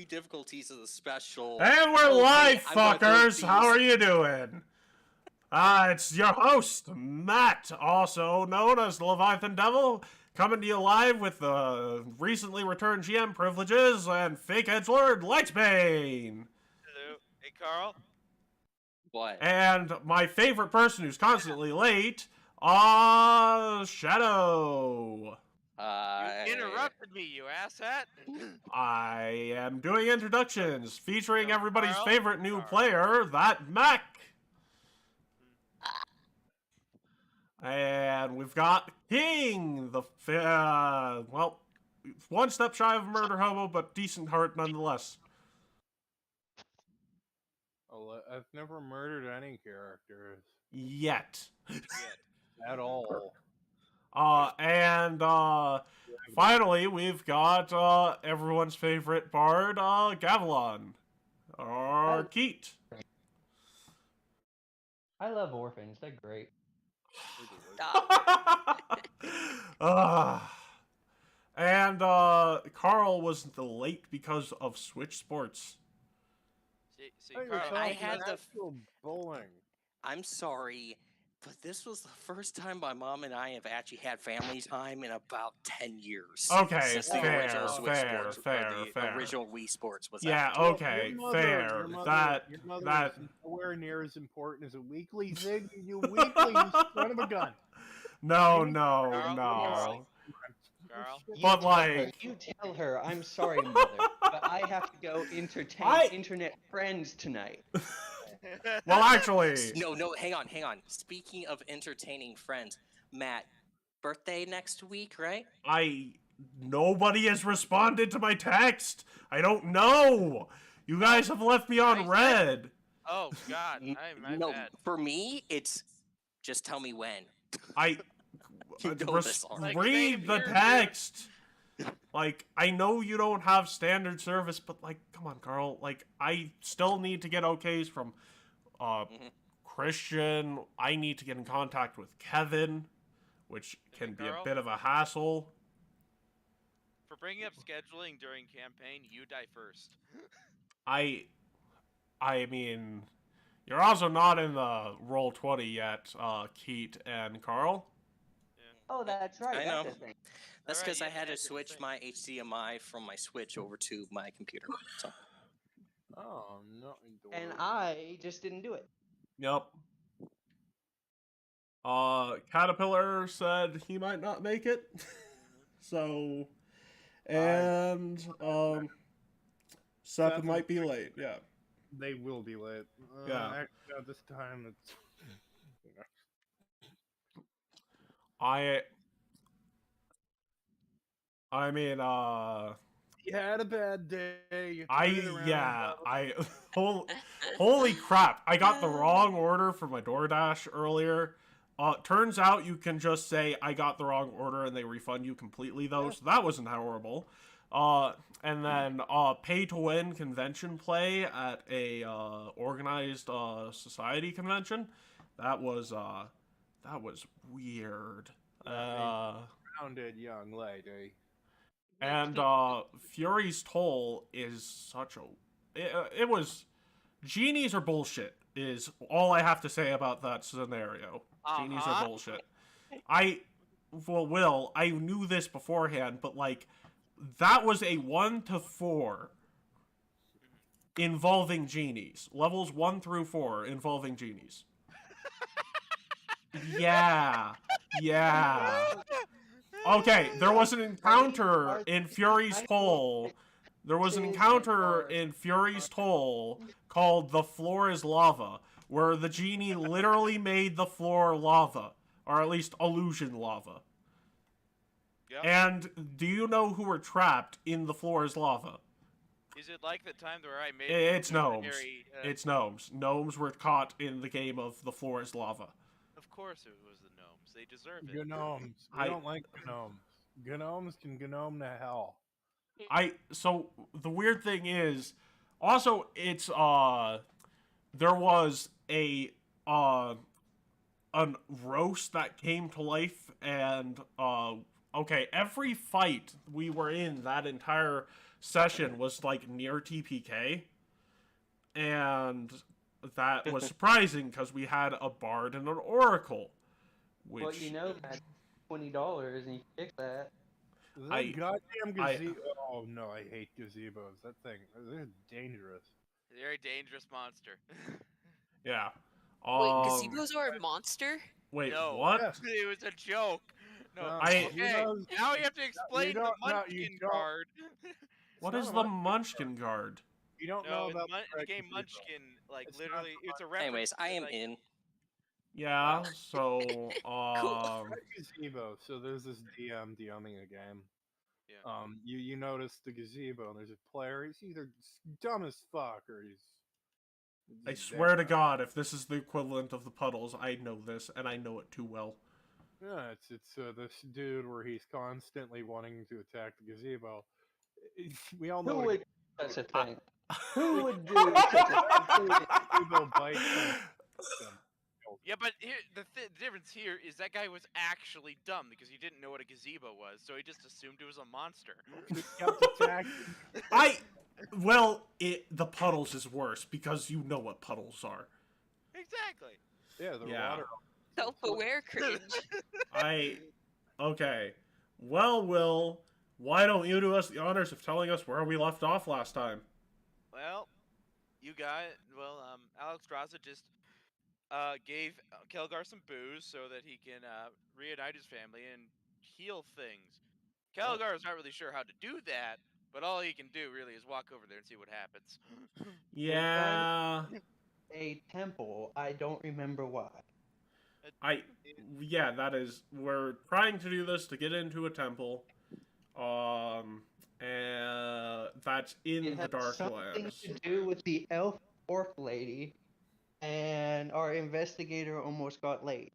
difficulties of the special. And we're Okay, live, I'm gonna throw fuckers! these. How are you doing? It's your host, Matt, also known as Leviathan Devil, coming to you live with the recently returned GM privileges and fake edgelord, Lightsbane! Hello. Hey, Carl. What? And my favorite person who's constantly late, Shadow! You interrupted me, you asshat. I am doing introductions, featuring everybody's Carl? favorite new Carl. player, that Mac! And we've got King, the, well, one step shy of a murder hobo, but decent heart nonetheless. Oh, I've never murdered any characters. Yet. At all. Finally, we've got, everyone's favorite bard, Gavilan. Or Keat. I love orphans, they're great. Carl was late because of Switch Sports. See, Hey, Carl, yourself, I had you're the- actual bowling. I'm sorry, but this was the first time my mom and I have actually had family time in about 10 years. Okay, Since the fair, original Switch fair, Sports, fair, or the fair. original Wii Sports was Yeah, out. okay, Your mother- fair. Your mother, That your mother that is nowhere near as important as a weekly zig. You weekly, you son of a gun. no. Carl? Carl. But, like- You tell her, I'm sorry, mother, but I have to go entertain internet friends tonight. Well, actually, No, hang on. Speaking of entertaining friends, Matt, birthday next week, right? nobody has responded to my text. I don't know. You guys have left me on red. Oh God, I'm No, bad. for me, it's just tell me when. I You know this already. read the Same here, text. Like, I know you don't have standard service, but, like, come on, Carl. Like, I still need to get okays from Christian. I need to get in contact with Kevin, which can be a Carl? bit of a hassle. For bringing up scheduling during campaign, you die first. I mean, you're also not in the Roll20 yet, Keat and Carl. Oh, that's right, I know. that's the thing. That's Alright, because I yeah, had to that's the switch thing. my HDMI from my Switch over to my computer. So. Oh no. And I just didn't do it. Yep. Caterpillar said he might not make it. So, and, Seth might be late, yeah. They will be late. Yeah. Actually, at this time, it's. I mean, You had a bad day. You I turned it around. holy crap! I got the wrong order for my DoorDash earlier. Turns out you can just say I got the wrong order and they refund you completely though, so that wasn't horrible. And then pay to win convention play at a organized society convention. That was weird. Grounded young lady. And Fury's Toll is such a it was genies are bullshit is all I have to say about that scenario. Genies are bullshit. I knew this beforehand, but like that was a 1 to 4 involving genies. Levels 1 through 4 involving genies. Yeah. Okay, there was an encounter in Fury's Toll. There was an encounter in Fury's Toll called The Floor is Lava, where the genie literally made the floor lava, or at least illusion lava. Yep. And do you know who were trapped in The Floor is Lava? Is it like the time where I made? It's gnomes. Harry, It's gnomes. Gnomes were caught in the game of The Floor is Lava. Of course, it was the gnomes. They deserve it. Gnomes. We don't like gnomes. Gnomes can gnome to hell. So the weird thing is, also it's there was a roast that came to life, and okay, every fight we were in that entire session was like near TPK, and that was surprising because we had a bard and an oracle. Which Well, you know that's $20 and you fix that. That goddamn gazebo. Oh no, I hate gazebos. That thing, they're dangerous. Very dangerous monster. yeah. Wait, gazebos are a monster? Wait, No. what? Yes. It was a joke. No. No, I- Okay, now you have to explain the don't- no, you Munchkin don't. card. What not is a the Munchkin Munchkin guard? You don't No, know in about the game gazebo. Munchkin, like It's not literally, the it's a reference. Anyways, I to, am like, in. Yeah, so Gazebo. So there's this DM DMing a game. Yeah. You notice the gazebo, and there's a player. He's either dumb as fuck or he's. I swear to God, if this is the equivalent of the puddles, I know this, and I know it too well. Yeah, it's this dude where he's constantly wanting to attack the gazebo. We all know. Who what would do such a thing? Who Who would do such a thing? gazebo bites him. Yeah, but here, the difference here is that guy was actually dumb because he didn't know what a gazebo was, so he just assumed it was a monster. He kept attacking. The puddles is worse because you know what puddles are. Exactly. Yeah, the Yeah. water. Self-aware cringe. Okay. Well, Will, why don't you do us the honors of telling us where we left off last time? Well, Alex Draza just gave Kelgar some booze so that he can reunite his family and heal things. Kelgar is not really sure how to do that, but all he can do really is walk over there and see what happens. Yeah. A temple. I don't remember why. Yeah, that is, we're trying to do this to get into a temple, and that's in It the had something Darklands. to do with the elf orc lady, and our investigator almost got laid.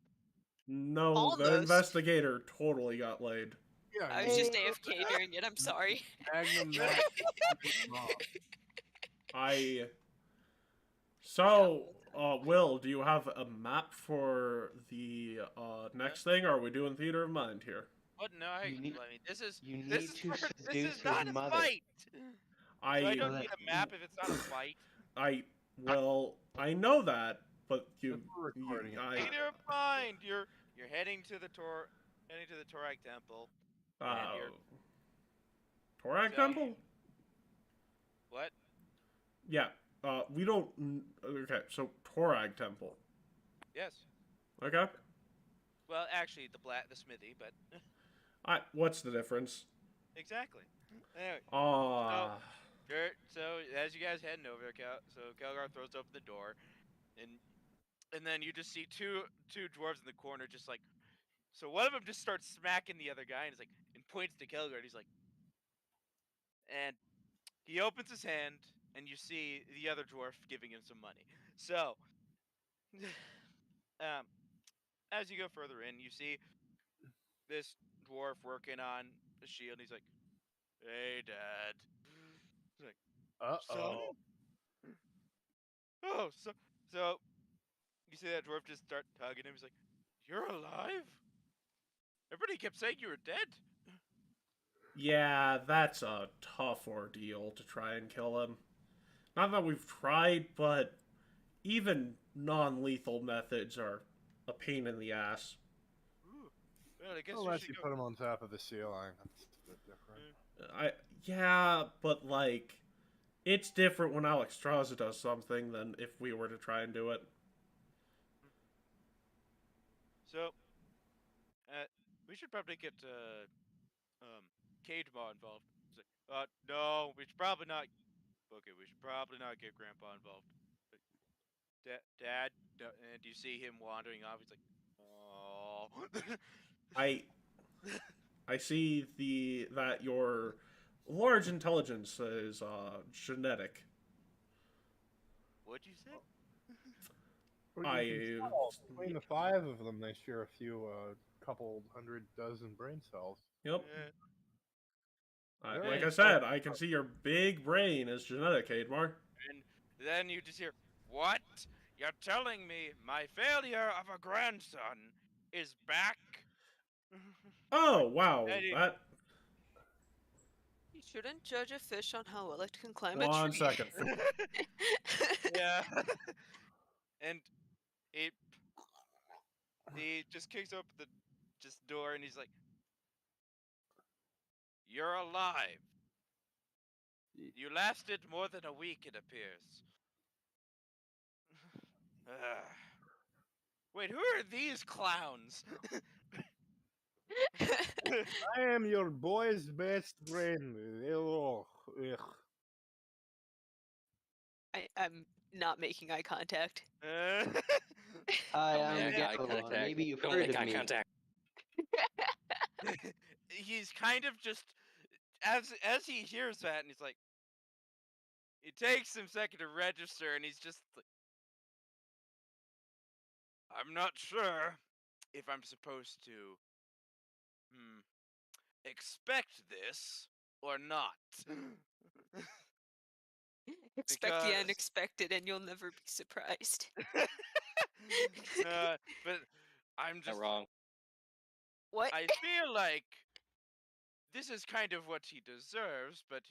No, the Almost. investigator totally got laid. Yeah, I was just AFK during it, I'm sorry. Magnum Max. Will, do you have a map for the next thing, or are we doing Theater of Mind here? What? No, this is You this need is to this seduce is not his a mother. fight. I I don't need a map if it's not a fight. I know that, but recording it. Theater of Mind. You're heading to the Torag Temple. And you're- Torag So- Temple? What? Yeah, we don't, okay, so Torag Temple. Yes. Okay. Well, actually, the smithy, but What's the difference? exactly. Anyway, so as you guys heading over, Kelgar throws open the door, and then you just see two dwarves in the corner, just like. So one of them just starts smacking the other guy, and he's like, and points to Kelgar, and he's like, and he opens his hand, and you see the other dwarf giving him some money. So, as you go further in, you see this dwarf working on the shield. And he's like, "Hey, Dad." He's like, "Son?" Oh, so you see that dwarf just start tugging him. He's like, "You're alive? Everybody kept saying you were dead." Yeah, that's a tough ordeal to try and kill him. Not that we've tried, but even non-lethal methods are a pain in the ass. Ooh. Well, I guess Unless you you should put go. him on top of the ceiling. That's a bit different. Yeah, but like, it's different when Alex Straza does something than if we were to try and do it. So, we should probably get Cage Maw involved. He's like, no, we should probably not. Okay, we should probably not get Grandpa involved. Like, Dad, and you see him wandering off. He's like, oh. I see that your large intelligence is genetic. What'd you say? Well, you can tell, between the 5 of them, they share a few, couple hundred dozen brain cells. Yep. Yeah. Like I said, I can see your big brain is genetic, Admar. And then you just hear, what? You're telling me my failure of a grandson is back? Oh wow, And that You shouldn't judge a fish on how well it can climb a tree. 1 second. Yeah. And he just kicks open the door and he's like, "You're alive. You lasted more than a week, it appears." Wait, who are these clowns? I am your boy's best friend. Ugh, ugh. I'm not making eye contact. I Don't am make eye Gavin. contact. Maybe you've Don't heard make of eye me. contact. He's kind of just as he hears that, and he's like, it takes him a second to register, and he's just like, I'm not sure if I'm supposed to expect this or not. Expect the Because- unexpected and you'll never be surprised. But I'm Not just wrong. What? I feel like this is kind of what he deserves, but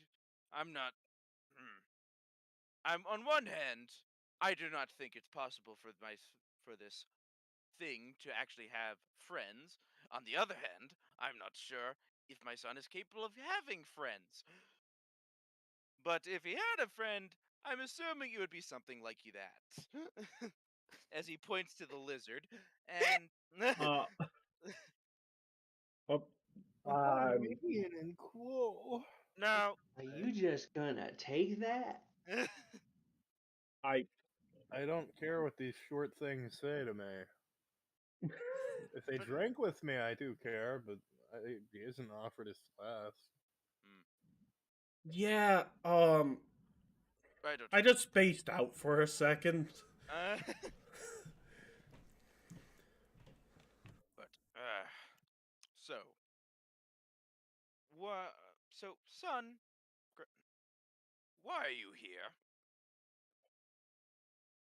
I'm not. I'm on one hand, I do not think it's possible for this thing to actually have friends. On the other hand, I'm not sure if my son is capable of having friends. But if he had a friend, I'm assuming it would be something like that. As he points to the lizard, and Barbarian and cool. now Are you just gonna take that? I don't care what these short things say to me. If they drink with me, I do care, but he isn't offered his class. Yeah, don't I just spaced out for a second. But so what? So son, why are you here?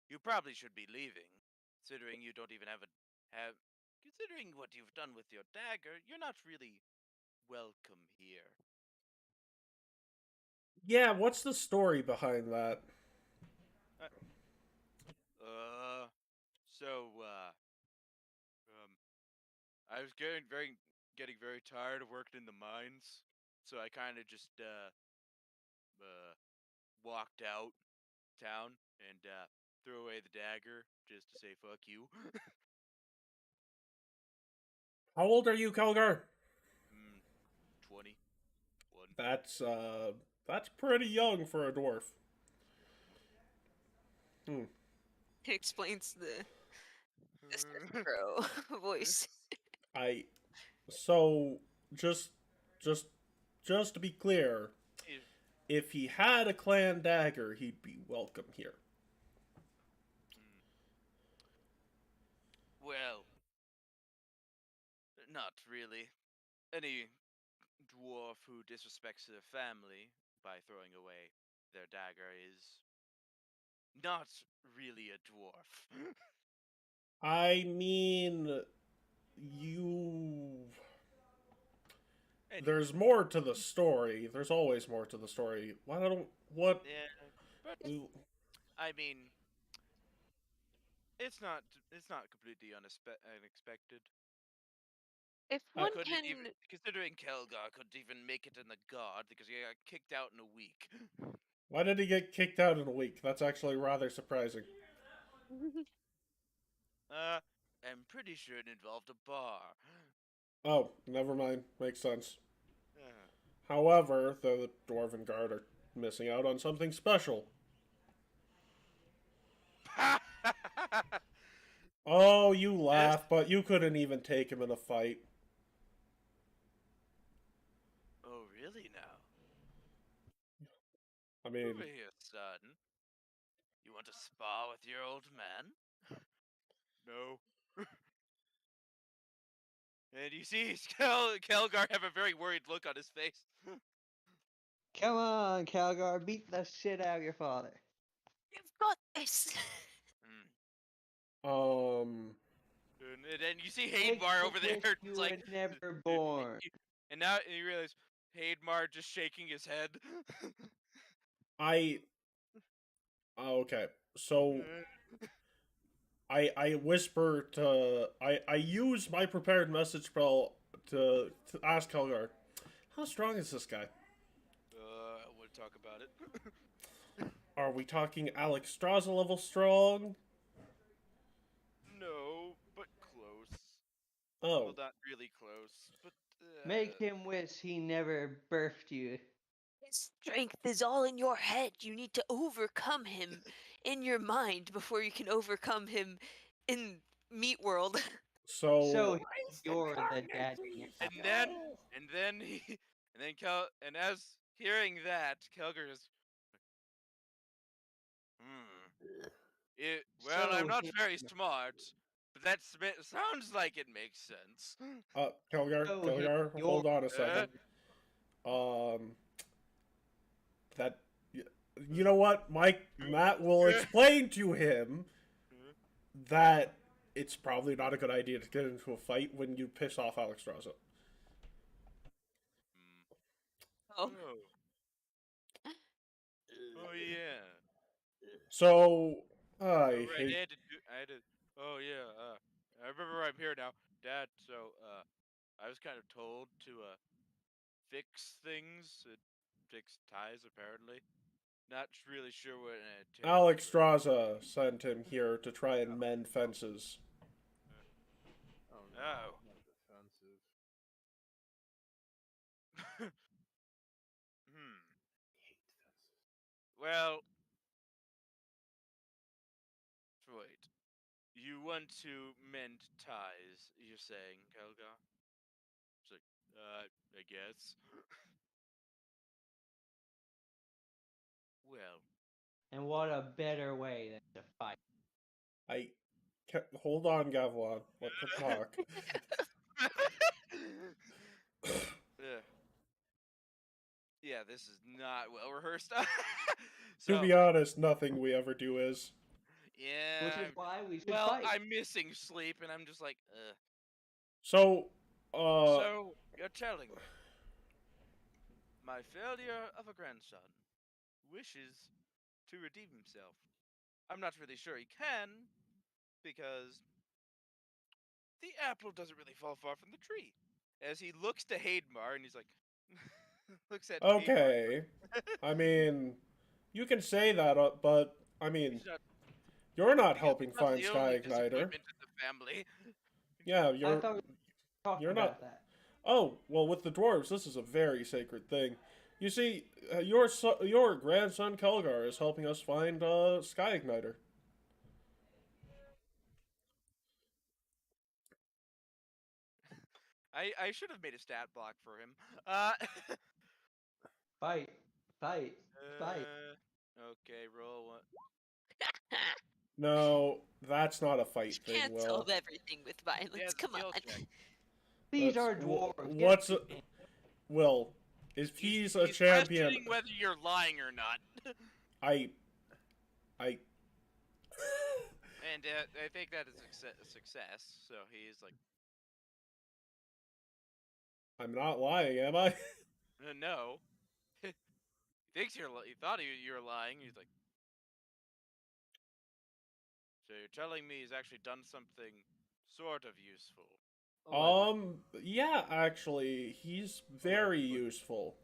You probably should be leaving, considering you don't even have considering what you've done with your dagger. You're not really welcome here. Yeah, what's the story behind that? I was getting very tired of working in the mines, so I kind of just walked out town and threw away the dagger just to say fuck you. How old are you, Kelgar? 21. That's pretty young for a dwarf. It explains the crow voice. So just to be clear, if he had a clan dagger, he'd be welcome here. Well, not really. Any dwarf who disrespects their family by throwing away their dagger is not really a dwarf. I mean, there's more to the story. There's always more to the story. What? Yeah, but I mean, it's not completely unexpected. If one can, considering Kelgar couldn't even make it in the guard because he got kicked out in a week. Why did he get kicked out in a week? That's actually rather surprising. I'm pretty sure it involved a bar. Oh, never mind. Makes sense. However, the Dwarven Guard are missing out on something special. Oh, you laugh, but you couldn't even take him in a fight. Oh, really now? I mean... Over here, son. You want to spar with your old man? No. And you see Kelgar have a very worried look on his face. Come on, Calgar, beat the shit out of your father. you've got this. And then you see Haidbar over there, You like were never born. And now you realize, Haidmar just shaking his head. Okay. So I whisper to I use my prepared message spell to ask Helgar, how strong is this guy? I want to talk about it. Are we talking Alex Straza level strong? No, but close. Oh. Well, not really close, but Make him wish he never birthed you. His strength is all in your head. You need to overcome him in your mind before you can overcome him in Meat World. So You're the daddy. and then he and as hearing that, Kelger is well, I'm So not he- very smart, but sounds like it makes sense. Kelgar, you're hold on a second. That you know what, Matt will explain to him that it's probably not a good idea to get into a fight when you piss off Alex Straza. Oh. Oh yeah. So I Right, hate. I had to. Oh yeah. I remember I'm here now, Dad. So I was kind of told to fix things, fix ties apparently. Not really sure what it entails. Alex Straza sent him here to try and mend fences. Oh no, Oh. not defensive. Well, wait. You want to mend ties? You're saying, Kelga? It's like, I guess. Well. And what a better way than to fight. Hold on, Gavlon. Let them talk. Yeah, this is not well rehearsed. To be honest, nothing we ever do is. Yeah. Which is why we should well, fight. I'm missing sleep, and I'm just like, ugh. So, So, you're telling me my failure of a grandson wishes to redeem himself. I'm not really sure he can, because the apple doesn't really fall far from the tree. As he looks to Haidmar, and he's like, looks at okay. I mean, you can say that, but I mean, you're not helping find Sky Igniter. In the family. Yeah, I thought we were talking about that. Oh, well, with the dwarves, this is a very sacred thing. You see, your grandson Kelgar is helping us find Sky Igniter. I should have made a stat block for him. Fight. Fight. Okay, roll one. No, that's not a fight You thing, can't Will. solve everything with violence. Yeah, Come on. These are dwarves. What's Will? If he's a champion, questioning whether you're lying or not. I. And I think that is a success. So he's like, I'm not lying, am I? no. He thinks he thought you were lying. He's like, so you're telling me he's actually done something sort of useful. Yeah, actually, he's very useful.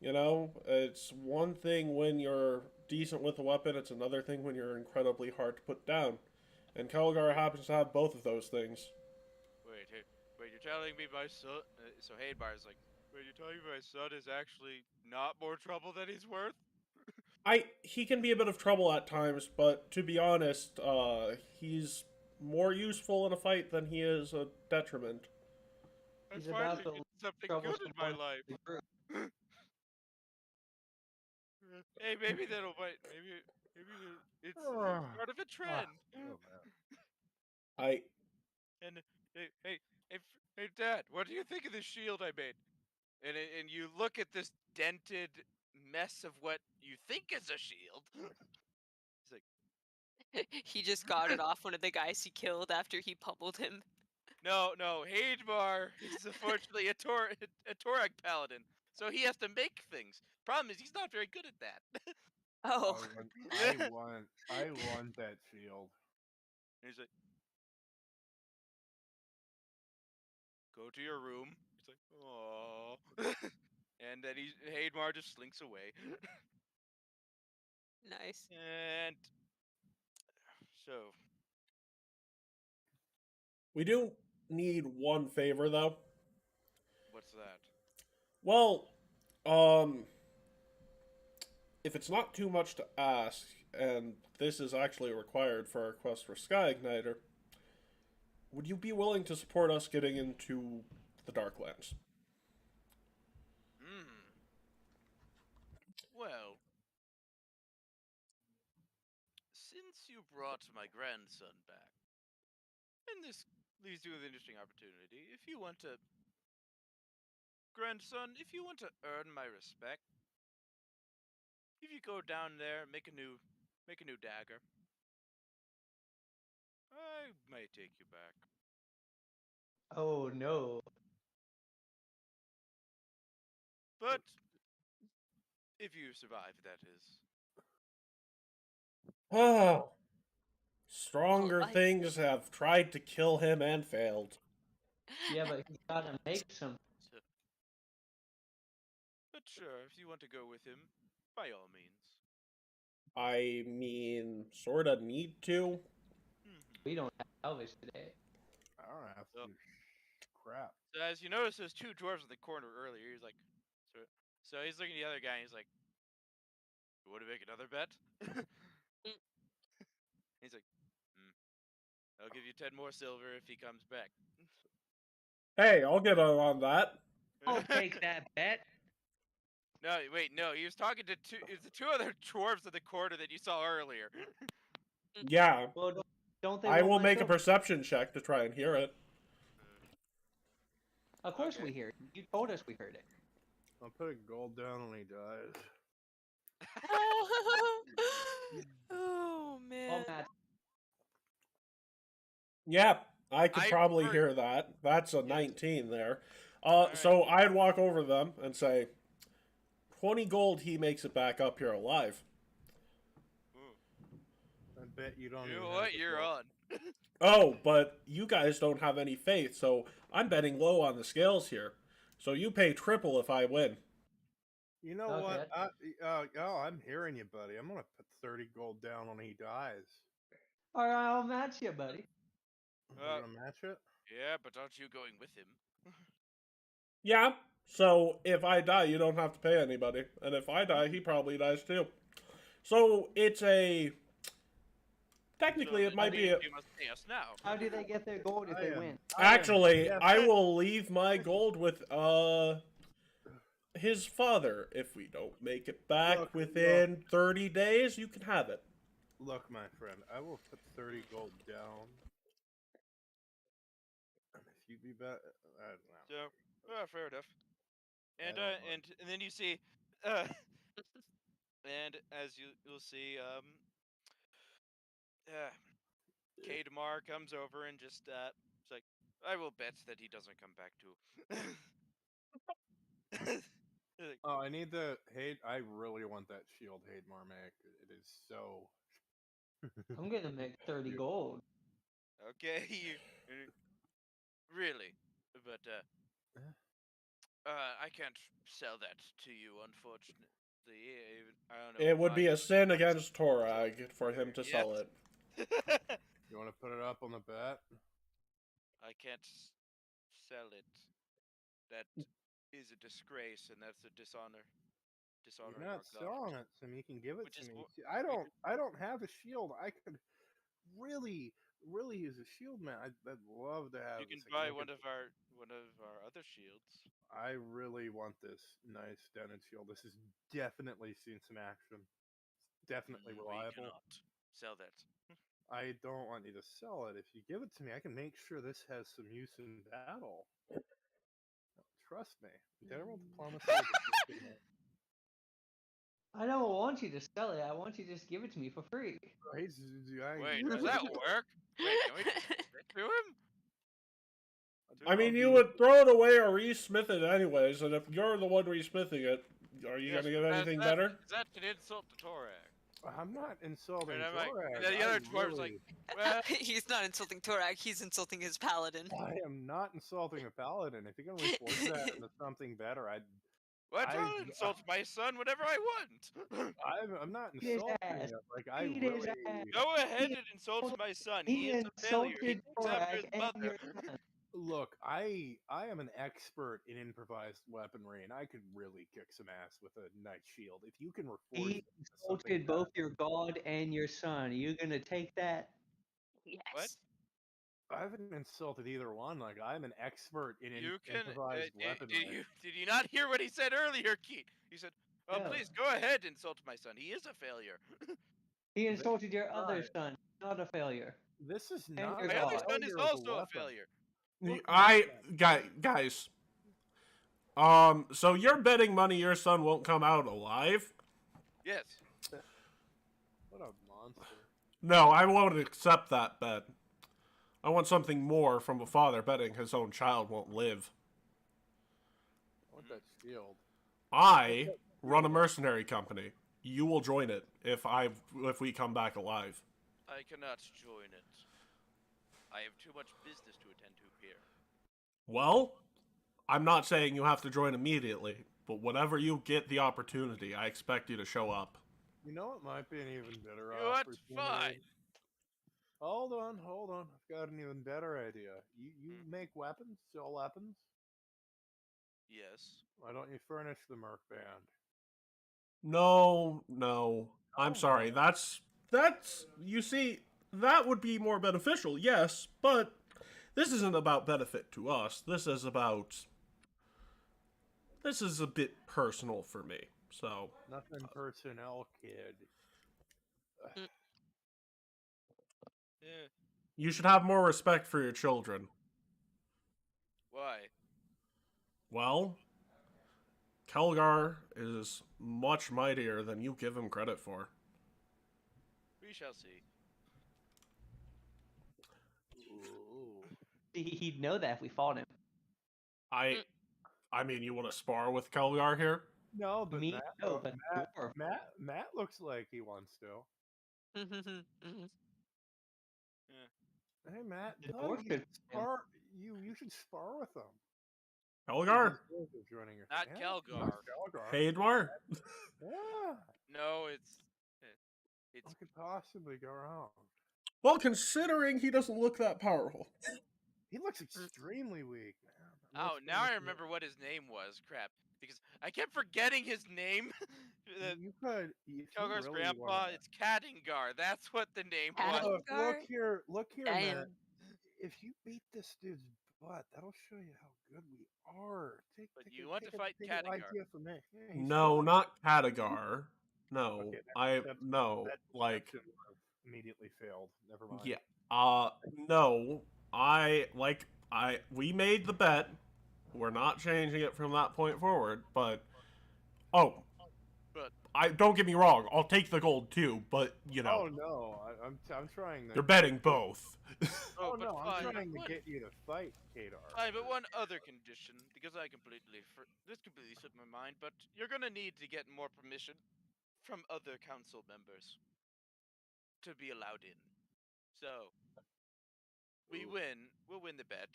You know, it's one thing when you're decent with a weapon, it's another thing when you're incredibly hard to put down. And Kelgar happens to have both of those things. Wait, you're telling me my son... so Haidmar's like, wait, you're telling me my son is actually not more trouble than he's worth? He can be a bit of trouble at times, but to be honest, he's more useful in a fight than he is a detriment. He's I about finally to did something good in my life. Hey, maybe that'll bite. Maybe it's part of a trend. Oh man. And hey, Dad, what do you think of the shield I made? And you look at this dented mess of what you think is a shield. He's like, He just got it off one of the guys he killed after he pummeled him. No, Haidmar is unfortunately a Torag paladin, so he has to make things. Problem is, he's not very good at that. Oh. I want that shield. And he's like, go to your room. He's like, oh. And then Haidmar just slinks away. Nice. And so, We do need one favor, though. what's that? Well, if it's not too much to ask, and this is actually required for our quest for Sky Igniter, would you be willing to support us getting into the Darklands? Well, since you brought my grandson back, and this leaves you with an interesting opportunity, if you want to, grandson, if you want to earn my respect, if you go down there, make a new dagger, I may take you back. Oh no. But if you survive, that is. Oh, stronger Like- things have tried to kill him and failed. Yeah, but he's gotta make some. So, but sure, if you want to go with him, by all means. I mean, sorta need to. We don't have salvage today. I don't have to So- do crap. So as you notice, there's two dwarves in the corner earlier. He's like, so he's looking at the other guy. And he's like, "You want to make another bet?" He's like, "I'll give you 10 more silver if he comes back." Hey, I'll get on that. I'll take that bet. No, wait, no. He was talking to the two other dwarves in the corner that you saw earlier. Yeah, Well, don't they? I want will my make a silver? perception check to try and hear it. Of course Okay. we hear it. You told us we heard it. I'll put a gold down when he dies. Oh man. Well, Matt, Yeah, I could I probably heard- hear that. That's a 19 there. Alright. So I'd walk over to them and say, 20 gold, he makes it back up here alive. I bet you don't. You even know have what? the You're gold. on. Oh, but you guys don't have any faith, so I'm betting low on the scales here. So you pay triple if I win. You know Okay. what? I'm hearing you, buddy. I'm gonna put 30 gold down when he dies. all right, I'll match you, buddy. You're gonna match it? Yeah, but aren't you going with him? Yeah, so if I die, you don't have to pay anybody. And if I die, he probably dies too. So it's a... Technically, So it might that be a... means you must pay us now. How do they get their gold if I they am- win? Actually, Yeah, I will leave my gold with, his father. If we don't make it back Look, within 30 days, you can have it. Look, my friend, I will put 30 gold down. And if you be better, I don't know. So, fair enough. And don't mind. and then you see, and as you'll see, Kademar comes over and just it's like, I will bet that he doesn't come back too. He's like, Oh, I need the hate. I really want that shield hate Marmac. It is so. I'm gonna make 30 gold. okay, really, but I can't sell that to you, unfortunately. I don't know. It would be why. a sin against Torag for him to sell Yes. it. You want to put it up on the bet? I can't sell it. That is a disgrace, and that's a dishonor. Dishonor. You're not selling it to me. You can give it Which to is me. wh- See, I don't have a shield. I could really use a shield, man. I'd love to have. You can this. I buy make one it- of our other shields. I really want this nice dented shield. This has definitely seen some action. Definitely We reliable. cannot sell that. I don't want you to sell it. If you give it to me, I can make sure this has some use in battle. Trust me. General diplomacy. I don't want you to sell it. I want you to just give it to me for free. Wait, does that work? Wait, can we give it to him? I mean, you would throw it away or re-smith it anyways, and if you're the one re-smithing it, are you Yes, gonna get anything that, better? That's an insult to Torak. I'm not insulting And I'm like, Torag. and then the other dwarf's like, well, He's not insulting Torak, he's insulting his paladin. I am not insulting a paladin. If you can reforge that into something better, well, I- I'll insult my son whenever I want. I'm not Beat his insulting ass. it. Like I Beat his really. ass. Go ahead He and insult my son. He He is a failure. He insulted looks after his Torak and mother. your son. Look, I am an expert in improvised weaponry, and I could really kick some ass with a knight shield. If you can reforge He it into something insulted both better. your god and your son. Are you gonna take that? Yes. I haven't insulted either one. Like I'm an expert in You can. improvised weaponry. Did you not hear what he said earlier, Keat? He said, "Oh, No. please go ahead, insult my son. He is a failure." He insulted your other right. son. Not a failure. This is And not. your My God. other son is failure of a also a weapon. failure. Look, Guys. So you're betting money your son won't come out alive? Yes. What a monster. No, I won't accept that bet. I want something more from a father betting his own child won't live. I want that shield. I run a mercenary company. You will join it if we come back alive. I cannot join it. I have too much business to attend to here. Well, I'm not saying you have to join immediately, but whenever you get the opportunity, I expect you to show up. You know what might be an even better You know what? opportunity? Fine. Hold on. I've got an even better idea. You make weapons, sell weapons. Yes. Why don't you furnish the Merc Band? No. I'm Oh, sorry. That's you see, that would be more beneficial, yes, but this isn't about benefit to us. This is a bit personal for me. So, Nothing personnel, kid. Yeah. you should have more respect for your children. Why? Well, Kelgar is much mightier than you give him credit for. We shall see. Ooh. He'd know that if we fought him. I mean, you want to spar with Kelgar here? No, but Me? Matt, No, but dwarf. Matt looks like he wants to. Hey, Matt, The no, dwarf you could- should spar. You should spar with them. Kelgar? Joining your Not family. Kelgar. Kelgar. Hey, Edward? Yeah. No, it's What could possibly go wrong? Well, considering he doesn't look that powerful. He looks extremely weak, man. Oh, now I remember what his name was. Crap, because I kept forgetting his name. You could. Kelgar's grandpa. It's Kattingar. That's what the name was. Kattingar? Look here, Damn. man. If you beat this dude's butt, that'll show you how good we are. But you want to fight Kattingar. idea from me. Yeah, he's No, strong. not Kattingar. No, Okay, no, that like, deception would have immediately failed. Never mind. yeah, no, we made the bet. We're not changing it from that point forward, but, But- don't get me wrong, I'll take the gold too, but, you know, Oh no, I'm trying to. you're betting both. Oh but no, I'm fine, trying to one- get you to fight Kadar. Fine, but one other condition, because this completely slipped my mind, but you're gonna need to get more permission from other council members to be allowed in. So we'll win the bet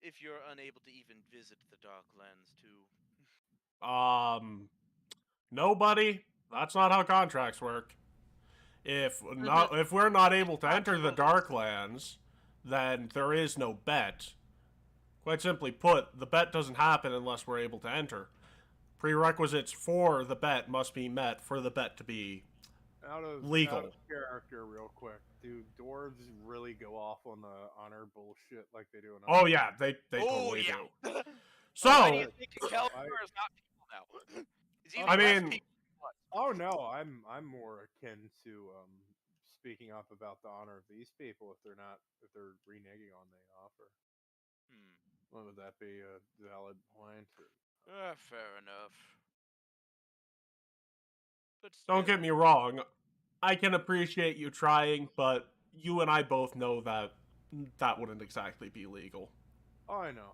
if you're unable to even visit the Darklands too. Nobody. That's not how contracts work. If we're not able to enter the Darklands, then there is no bet. Quite simply put, the bet doesn't happen unless we're able to enter. Prerequisites for the bet must be met for the bet to be legal. Out of character, real quick. Do dwarves really go off on the honor bullshit like they do in? Oh yeah, they Oh, totally yeah. do. Why do So you think Kelgar is not people now? Is he I less mean- people than us? Oh no, I'm more akin to speaking up about the honor of these people if they're reneging on the offer. What would that be a valid point? Fair enough. But don't still, get me wrong, I can appreciate you trying, but you and I both know that that wouldn't exactly be legal. Oh, I know.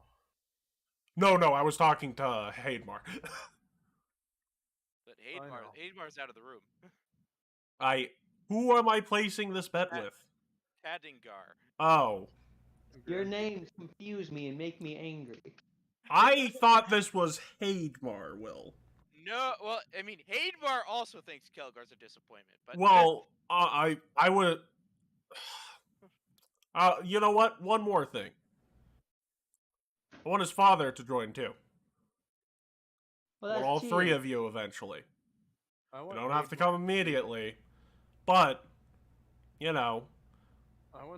No, I was talking to Haidmar. But know. Haidmar's out of the room. Who am I placing this bet with? Tadingar. Oh. Your names confuse me and make me angry. I thought this was Haidmar, Will. No, well, I mean, Haidmar also thinks Kelgar's a disappointment, but Well, I would... you know what? One more thing. I want his father to join too. Well, I want that's all three cheating. of you eventually. I You don't have to come immediately, but, you know,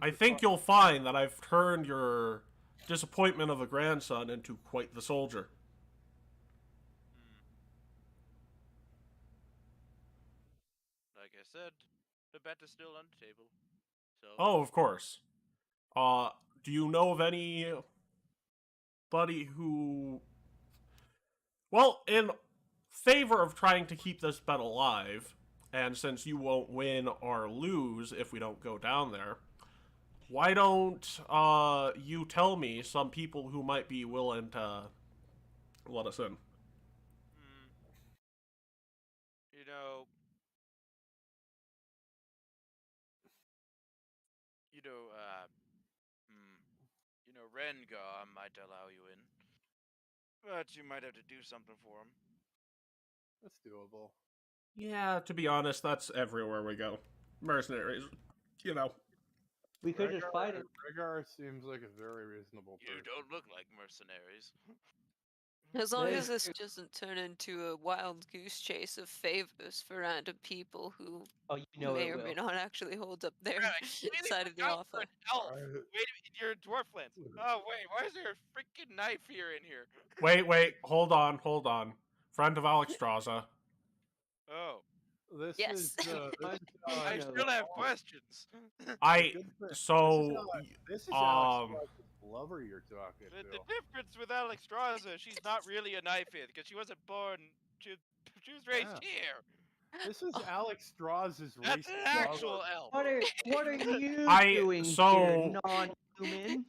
I think you'll find that I've turned your disappointment of a grandson into quite the soldier. like I said, the bet is still on the table. So. Oh, of course. Do you know of anybody who... Well, in favor of trying to keep this bet alive, and since you won't win or lose if we don't go down there, why don't you tell me some people who might be willing to let us in? You know, Rengar might allow you in, but you might have to do something for him. That's doable. Yeah, to be honest, that's everywhere we go. Mercenaries, you know. We could just fight it. Rengar seems like a very reasonable person. You don't look like mercenaries. As long That as is this doesn't turn into a wild goose chase of favors for random people who Oh, you know may it or will. may not actually hold up their Right, side of the out for offer. an elf. Wait a minute, you're a dwarfland. Oh wait, why is there a freaking knife here in here? Wait, hold on. Friend of Alexstrasza. Oh, This Yes. is I know. still have questions. This is Alex lover you're talking The to. difference with Alexstrasza, she's not really a knifehead because she wasn't born. She was raised Yeah. here. This is Alex Strauss's That's race. an actual elf. What are you doing so- here, non-human?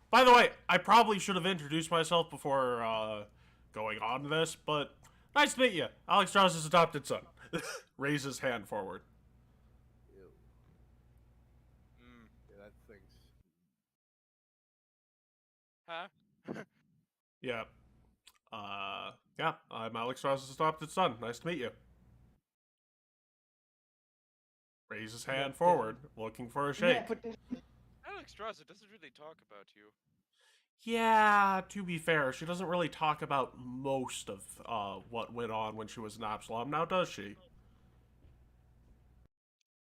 By the way, I probably should have introduced myself before going on this, but nice to meet you. Alexstrasza's adopted son. Raise his hand forward. Ew. Yeah, that thing's. Huh? Yeah. Yeah, I'm Alexstrasza's adopted son. Nice to meet you. Raise his hand forward, looking for a shake. Yeah, but Alexstrasza doesn't really talk about you. Yeah, to be fair, she doesn't really talk about most of what went on when she was in Absalom, now does she?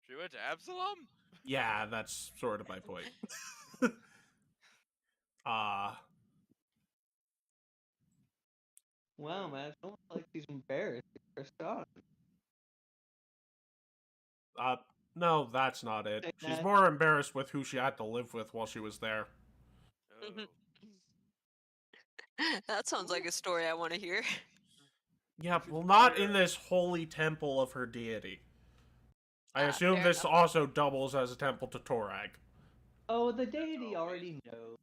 She went to Absalom? Yeah, that's sort of my point. wow, man, it's almost like she's embarrassed for her son. No, that's not it. Say She's that. more embarrassed with who she had to live with while she was there. Oh. That sounds like a story I want to hear. Yeah, well, not in this holy temple of her deity. I assume fair this enough. also doubles as a temple to Torag. Oh, the deity already knows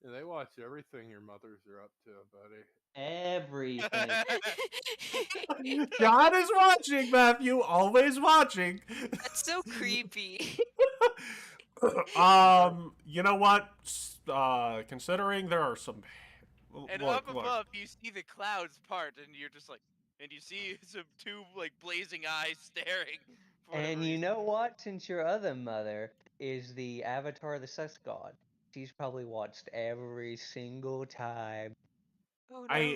Yeah, they watch everything your mothers are up to, buddy. everything. God is watching, Matthew. Always watching. That's so creepy. You know what? Considering there are some... And look, up above, you see the clouds part, and you're just like, and you see two like blazing eyes staring. for whatever And you reason. know what? Since your other mother is the avatar of the Sex God, she's probably watched every single time. Oh no.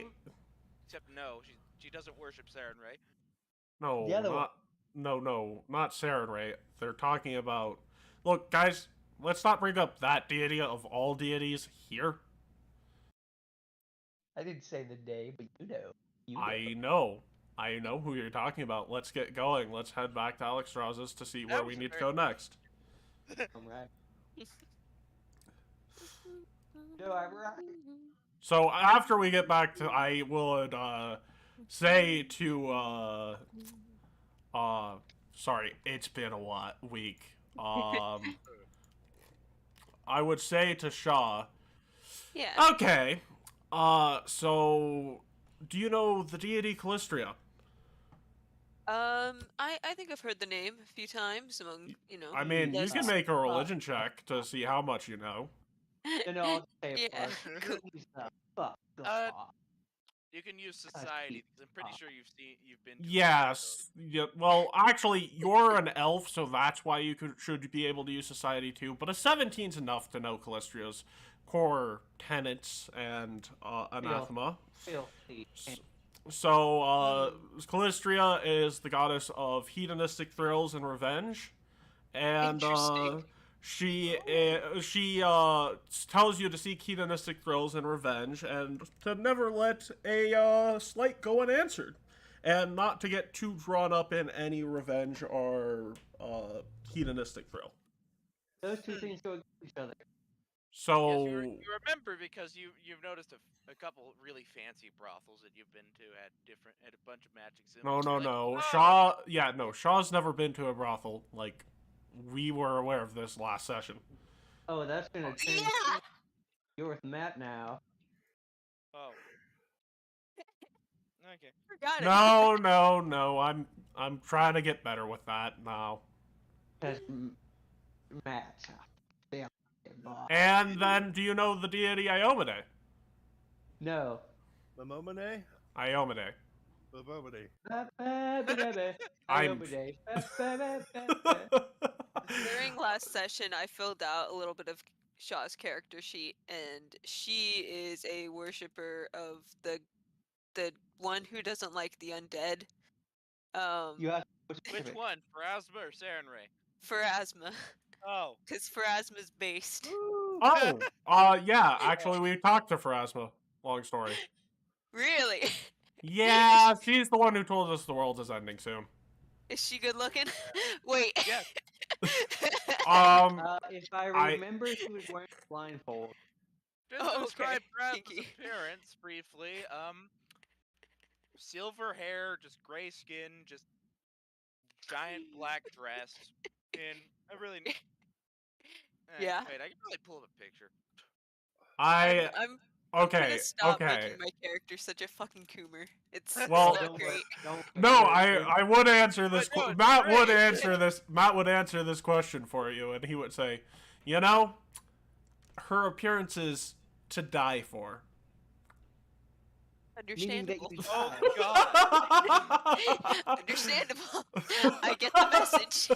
Except no, she doesn't worship Saren, right? No, The other one. not Sarenrae. They're talking about... Look, guys, let's not bring up that deity of all deities here. I didn't say the name, but you know. You I know who you're talking about. Let's get going. Let's head back to Alexstrasza's to see That where was we a need to very- go next. I'm right. No, I'm right. So after we get back to, I would say to Sorry, it's been a week. I would say to Shaw, Yeah. okay, so, do you know the deity Callistria? I think I've heard the name a few times among, I mean, you those can who- make a religion check to see how much you know. I'll just say it Yeah, first. cool. Please, fuck off. You can use society because I'm pretty sure you've been to. Yes. Yeah, well, actually, you're an elf, so that's why you should be able to use society too. But a 17's enough to know Callistria's core tenets and anathema. Filthy. So, Callistria is the goddess of hedonistic thrills and revenge, and Interesting. she tells you to seek hedonistic thrills and revenge, and to never let a slight go unanswered, and not to get too drawn up in any revenge or hedonistic thrill. Those two things go against each other. So, Yes, you remember because you've noticed a couple really fancy brothels that you've been to at a bunch of magic symbols. no. You're like, "Oh!" Shaw's never been to a brothel. Like, we were aware of this last session. Oh, that's gonna change. Yeah. You're with Matt now. Oh. Okay. Forgot it. No. I'm trying to get better with that now. Because Matt's a filthy boss. And then, do you know the deity Iomade? No. Mamomane? Iomade. Mamomane. I'm- During last session, I filled out a little bit of Shaw's character sheet, and she is a worshiper of the one who doesn't like the undead. You have Which one, Pharasma or Sarenrae? Pharasma, Oh. because Pharasma's based. Oh, yeah, actually, we talked to Pharasma. Long story. Really? Yeah, she's the one who told us the world is ending soon. Is she good looking? Wait. Yes. if I remember, she was wearing a blindfold. Just Oh, to describe okay. Pharasma's Kinky. appearance briefly, silver hair, just gray skin, just giant black dress, and I really. Yeah. Wait, I can probably pull up a picture. I'm Okay, gonna stop okay. making my character such a fucking coomer. It's Well- not great. No, I would answer this. But no, it's Matt would great. answer this. Matt would answer this question for you, and he would say, "You know, her appearance is to die for." Meaning that Understandable. you Oh God. Understandable. I get the message.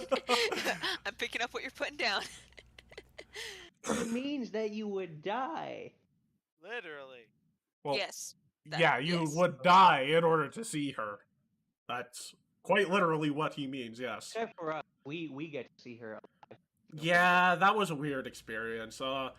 I'm picking up what you're putting down. It means that you would die. Literally. Well, Yes. yeah, you yes. would die in order to see her. That's quite literally what he means. Yes. Except for us, we get to see her. Yeah, that was a weird experience. Well,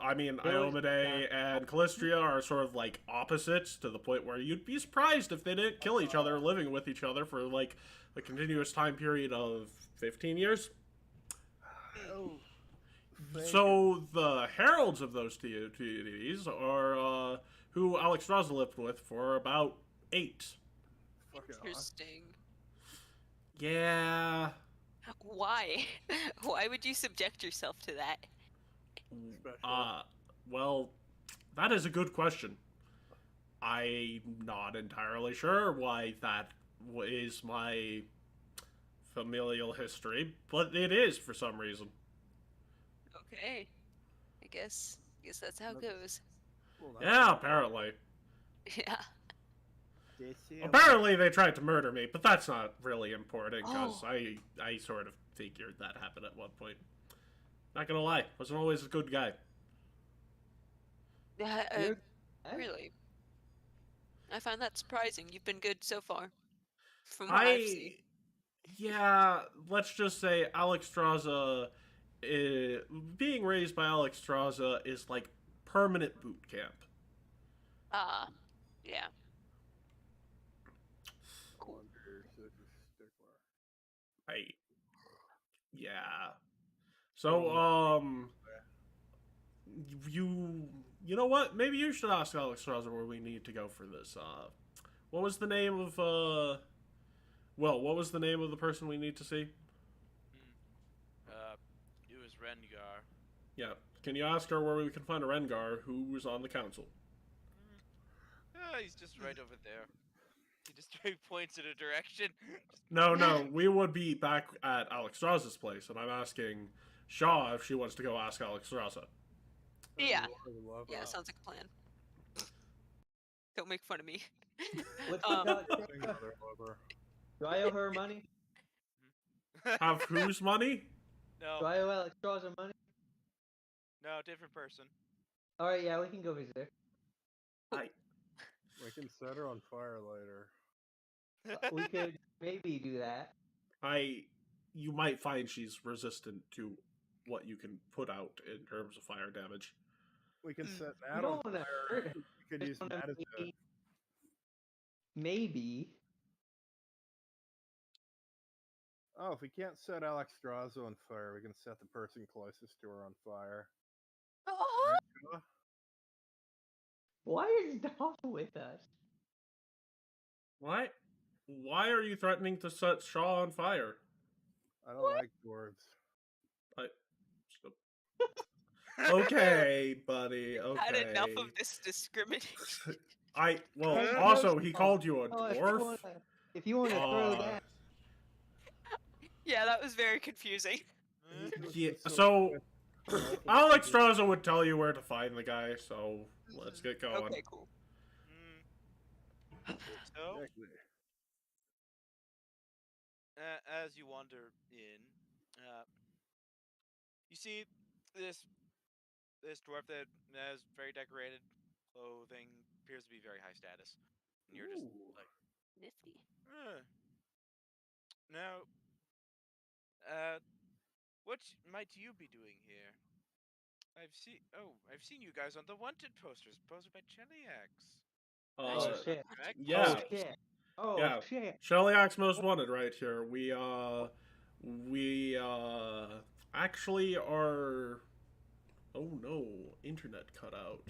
I mean, Iomade and Callistria are sort of like opposites to the point where you'd be surprised if they didn't kill each other living with each other for like a continuous time period of 15 years. Oh. So the heralds of those two deities are who Alexstrasza lived with for about 8. Fucking awesome. Interesting. Yeah. Why? Why would you subject yourself to that? Well, that is a good question. I'm not entirely sure why that is my familial history, but it is for some reason. Okay. I guess that's how it goes. Well, Yeah, apparently. Yeah. Apparently they tried to murder me, but that's not really important, because Oh. I sort of figured that happened at one point. Not gonna lie, wasn't always a good guy. Yeah. Really. I find that surprising. You've been good so far. From what I've seen. Yeah, let's just say Alexstrasza, being raised by Alexstrasza is like permanent boot camp. Yeah. Yeah. So, you know what? Maybe you should ask Alexstrasza where we need to go for this. What was the name of, Will, what was the name of the person we need to see? It was Rengar. Yeah. Can you ask her where we can find a Rengar who's on the council? He's just right over there. He just points in a direction. No, we would be back at Alexstrasza's place, and I'm asking Shaw if she wants to go ask Alexstrasza. Yeah. I would love Yeah, that. sounds like a plan. Don't make fun of me. What's Um, the Thing mother lover. Do I owe her money? Have whose money? Do No, I owe Alexstrasza money? no, different person. Alright, yeah, we can go visit her. We can set her on fire later. We could maybe do that. You might find she's resistant to what you can put out in terms of fire damage. We can set We Matt don't on want to hurt fire. her. We could use Just wanna Matt as a... maybe. Oh, if we can't set Alexstrasza on fire, we can set the person closest to her on fire. Oh, Huh? Why is Dahl with us? What? Why are you threatening to set Shaw on fire? I don't like dwarves. Okay, buddy. had enough Okay. of this discrimination. Also, he called you a Oh, dwarf. if you want to throw that, Yeah, that was very confusing. Yeah, so Alexstrasza would tell you where to find the guy, so let's get going. Okay, cool. So, Exactly. as you wander in, you see this dwarf that has very decorated clothing, appears to be very high status, and you're just Ooh. like, Nifty. now, what might you be doing here? I've seen you guys on the wanted posters posted by Cheliax. Oh, shit. Correct? Yeah. oh shit. Oh Yeah. shit. Shellyax Most Wanted right here. We actually are... Oh no, internet cut out.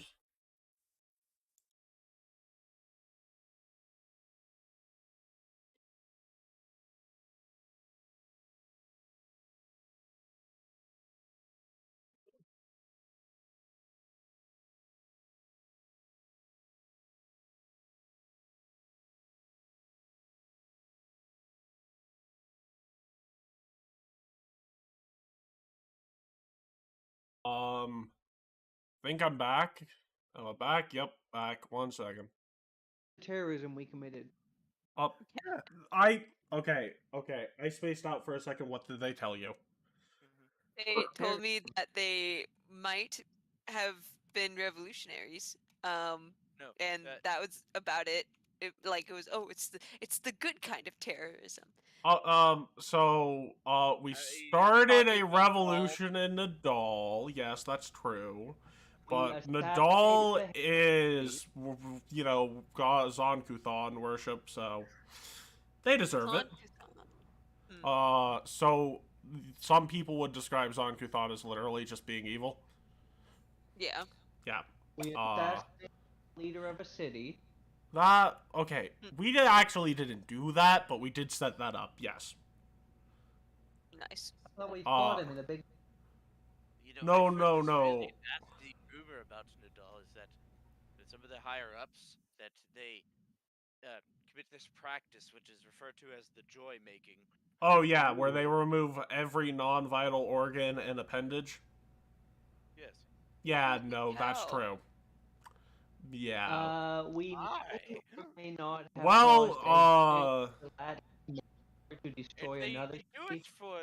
Think I'm back. Am I back? Yep, back. 1 second. Terrorism we committed. Okay. I spaced out for a second. What did they tell you? They told me that they might have been revolutionaries. No, And that was about it. It was it's the good kind of terrorism. We you're started talking a about revolution in Nadal. Yes, that's true. But assassinated Nadal the- is, God Zonkuthon worship, so they deserve it. So some people would describe Zonkuthon as literally just being evil. Yeah. Yeah. We assassinated the leader of a city. We actually didn't do that, but we did set that up, yes. Nice. I thought we fought him in a big. You know, No, my friend was no. really nasty rumor about Nadal is that some of the higher ups that they commit this practice, which is referred to as the joy making. Oh yeah, where they remove every non-vital organ and appendage. Yes. Yeah, Holy no, that's cow. true. Yeah. We Why? may not have Well, caused a to destroy they another do city. it for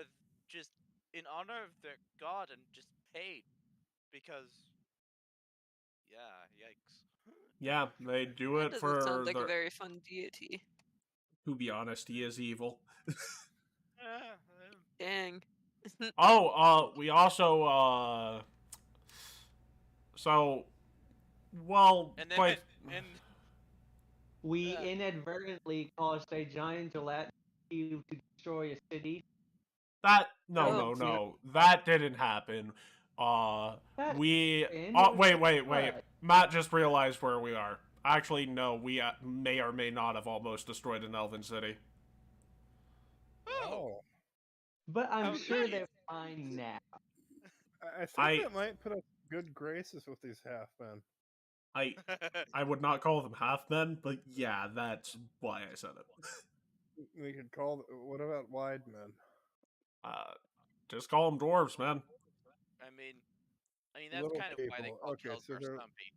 just in honor of their god and just paid because. Yeah, yikes. Yeah, they do That it doesn't for sound like their... a very fun deity. To be honest, he is evil. Dang. We also, And then quite... and We Yeah. inadvertently caused a giant gelatin cube to destroy a city. No, that didn't happen. That We... happened. Wait. What? Matt just realized where we are. Actually, no, we may or may not have almost destroyed an elven city. Oh, But I'm Oh, sure nice. they're fine now. I think I- that might put us in good graces with these half-men. I would not call them half men, but yeah, that's why I said it. We could call. What about wide men? Just call them dwarves, man. I mean, that's Little kind of why they people. call Okay, so Kelgar stumpy.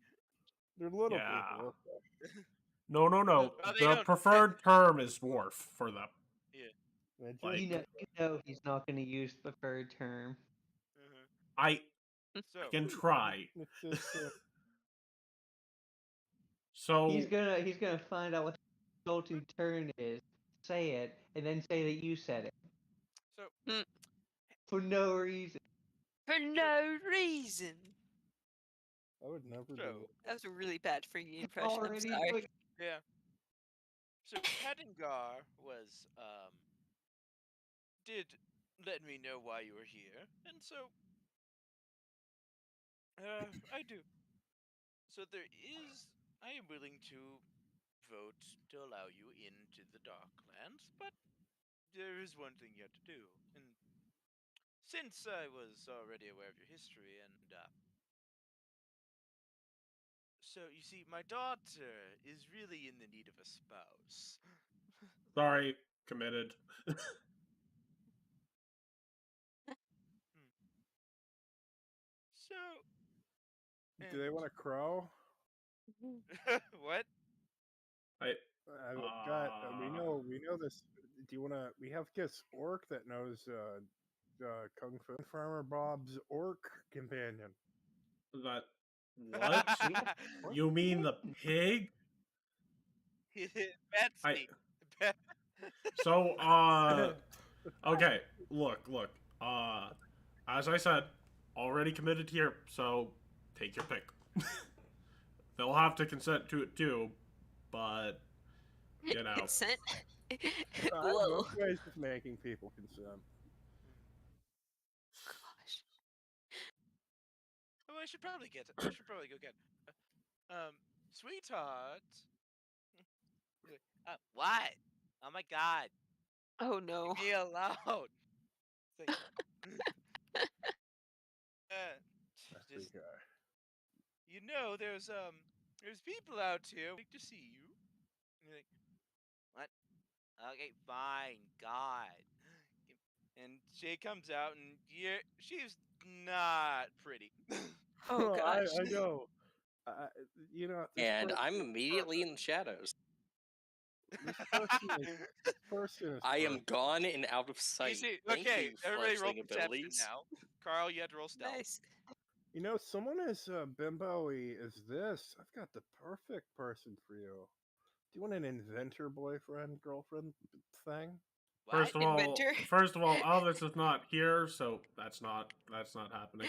they're little Yeah. people. Okay. No. Well, they The don't- preferred term is dwarf for them. They just- Like- You know he's not going to use the preferred term. Mhm. I So, can try. It's just, So He's gonna find out what the insulting term is, say it, and then say that you said it so for no reason. For no reason. I would never do So, it. That was a really bad freaky impression. I'm Already sorry. put- yeah. So Kadengar was did let me know why you were here, and so I do. So I am willing to vote to allow you into the Darklands, but there is one thing you have to do, and since I was already aware of your history, and so you see, my daughter is really in the need of a spouse. sorry, committed. So, Do they want a crow? what? I've got. We know this. Do you want to? We have this orc that knows Kung Fu. Farmer Bob's orc companion. That what? You mean the pig? Betsy. So okay, look. As I said, already committed here, so take your pick. They'll have to consent to it too, but you know. Consent. Both ways of making people consent. Gosh. Oh, I should probably go get it. Sweetheart. What? Oh my God. Oh no. Leave me alone. It's like, That's the just, guy. there's people out here waiting to see you. And you're like, what? Okay, fine. God. And she comes out, and she's not pretty. Oh gosh. I know. You know. This And I'm person- immediately in the shadows. This person is. I am perfect. gone and out of You sight. see, Thank okay, you, everybody roll fledgling perception abilities. now. Carl, you had to roll stealth. Nice. You know, someone as bimbo-y as this. I've got the perfect person for you. Do you want an inventor boyfriend, girlfriend thing? What? Inventor. First of all, Elvis is not here, so that's not happening.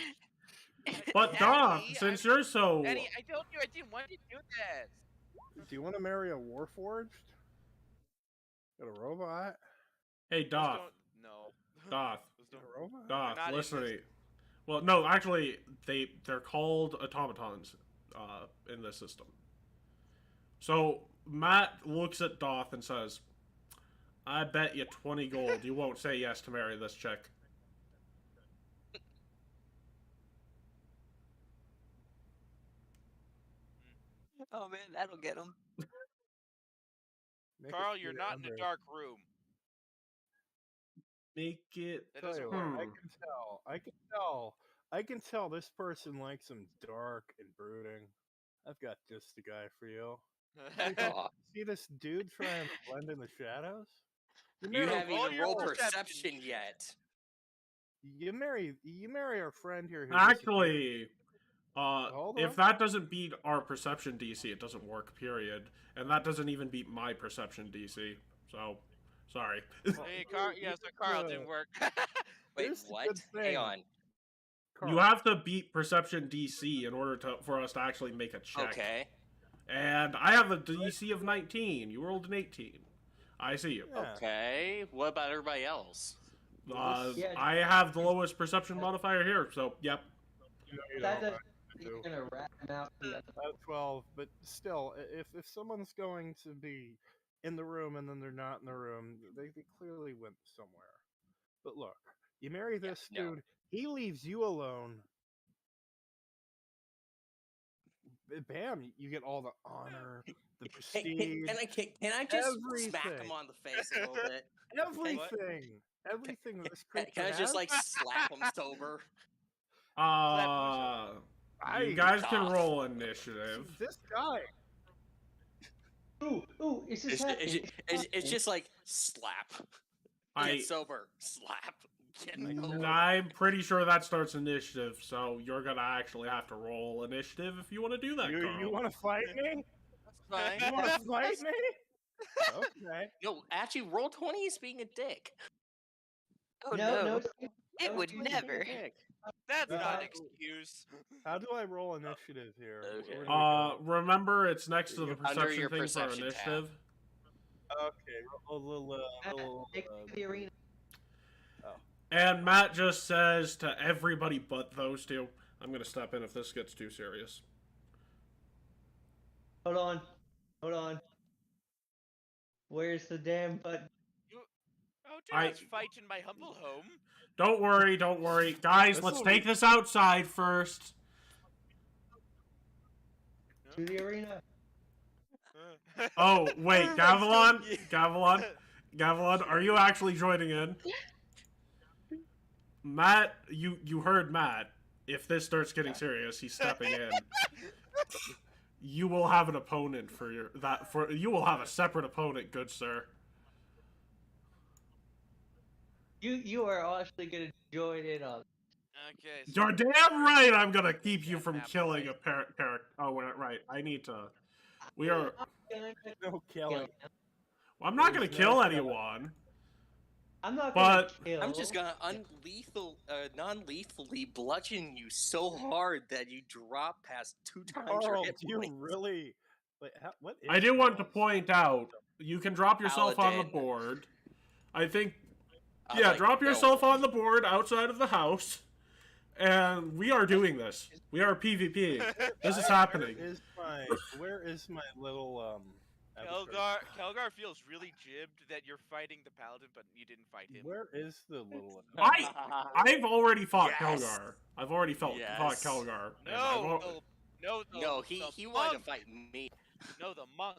But But Doc, Eddie, since you're so Eddie, I told you I didn't want to do this. Do you want to marry a warforged? Got a robot? hey Those Doc, don't- No. Doc, Those Got don't- a robot? Doc, not in listen to this. me. Well, no, actually, they're called automatons in this system. So Matt looks at Doth and says, "I bet you 20 gold you won't say yes to marry this chick." Oh man, that'll get him. Make Carl, it you're through not in a Ember. dark room. Make it. That Tell doesn't you work. what, I can tell this person likes them dark and brooding. I've got just the guy for you. Aw, See this dude trying to blend in the shadows? you marry- haven't roll even your rolled perception. perception yet. You marry our friend here. Who Actually, Hold if on. that doesn't beat our perception DC, it doesn't work. Period. And that doesn't even beat my perception DC. So, sorry. Hey, yeah, so Carl didn't work. Wait, Here's the what? good Hang thing. on. You have to beat perception DC in order for us to actually make a check. Okay. And I have a DC of 19. You rolled an 18. I see you. Yeah. Okay. What about everybody else? Yeah. I have the lowest perception modifier here, so yep. You That know, doesn't. You're gonna rat him out. The other. about 12, but still, if someone's going to be in the room and then they're not in the room. They clearly went somewhere. But look, you marry this no. dude, he leaves you alone. Bam, you get all the honor, the prestige, Can I just smack everything. him on the face a little bit? Everything this creature Can I has. just like slap him sober? You guys can roll initiative. This guy. Ooh, is this happening? It's just like slap. Get sober, slap. I'm pretty sure that starts initiative, so you're gonna actually have to roll initiative if you want to do that. You want to fight me? Fine. You want to fight me? Okay. No, actually, roll 20 is being a dick. Oh no, it would never. That's not an excuse. How do I roll initiative here? Okay. Remember it's next to the Under perception your thing perception for initiative. Okay, roll a little. The arena. And Matt just says to everybody but those two, I'm gonna step in if this gets too serious. Hold on. Where's the damn button? Oh, do not fight in my humble home. Don't worry. Guys, let's take this outside first. To the arena. Oh, wait, Gavilan, are you actually joining in? Matt, you heard Matt. If this starts getting serious, he's stepping in. You will have an opponent you will have a separate opponent, good sir. You are actually gonna join in on. Okay. So You're damn right. I'm gonna keep you from killing a character. Oh, right. I need to. We are. No killing. I'm not gonna kill anyone. I'm not gonna kill. I'm just gonna non-lethally bludgeon you so hard that you drop past 2 times your hit You points. really? Wait, what is I do want to point out, you can drop yourself on the Paladin. board. I think. I Yeah, like drop the yourself on the board outside of the house. And we are doing this. We are PvP. This is happening. Where is my little avatar? Kelgar feels really jibbed that you're fighting the paladin, but you didn't fight him. Where is the little? I've already fought Yes. Kelgar. I've already fought Kelgar. No, he wanted to fight me. No, the monk.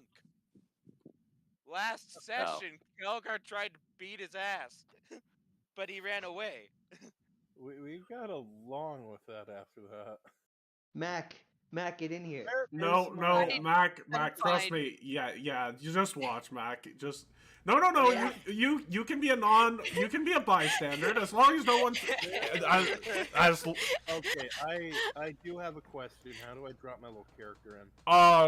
Last session, Kelgar tried to beat his ass, but he ran away. We got along with that after that. Mac, get in here. No, Mac, trust me. Yeah, you just watch, Mac. Just no. Yeah. You can be a bystander as long as no one. Okay, I do have a question. How do I drop my little character in?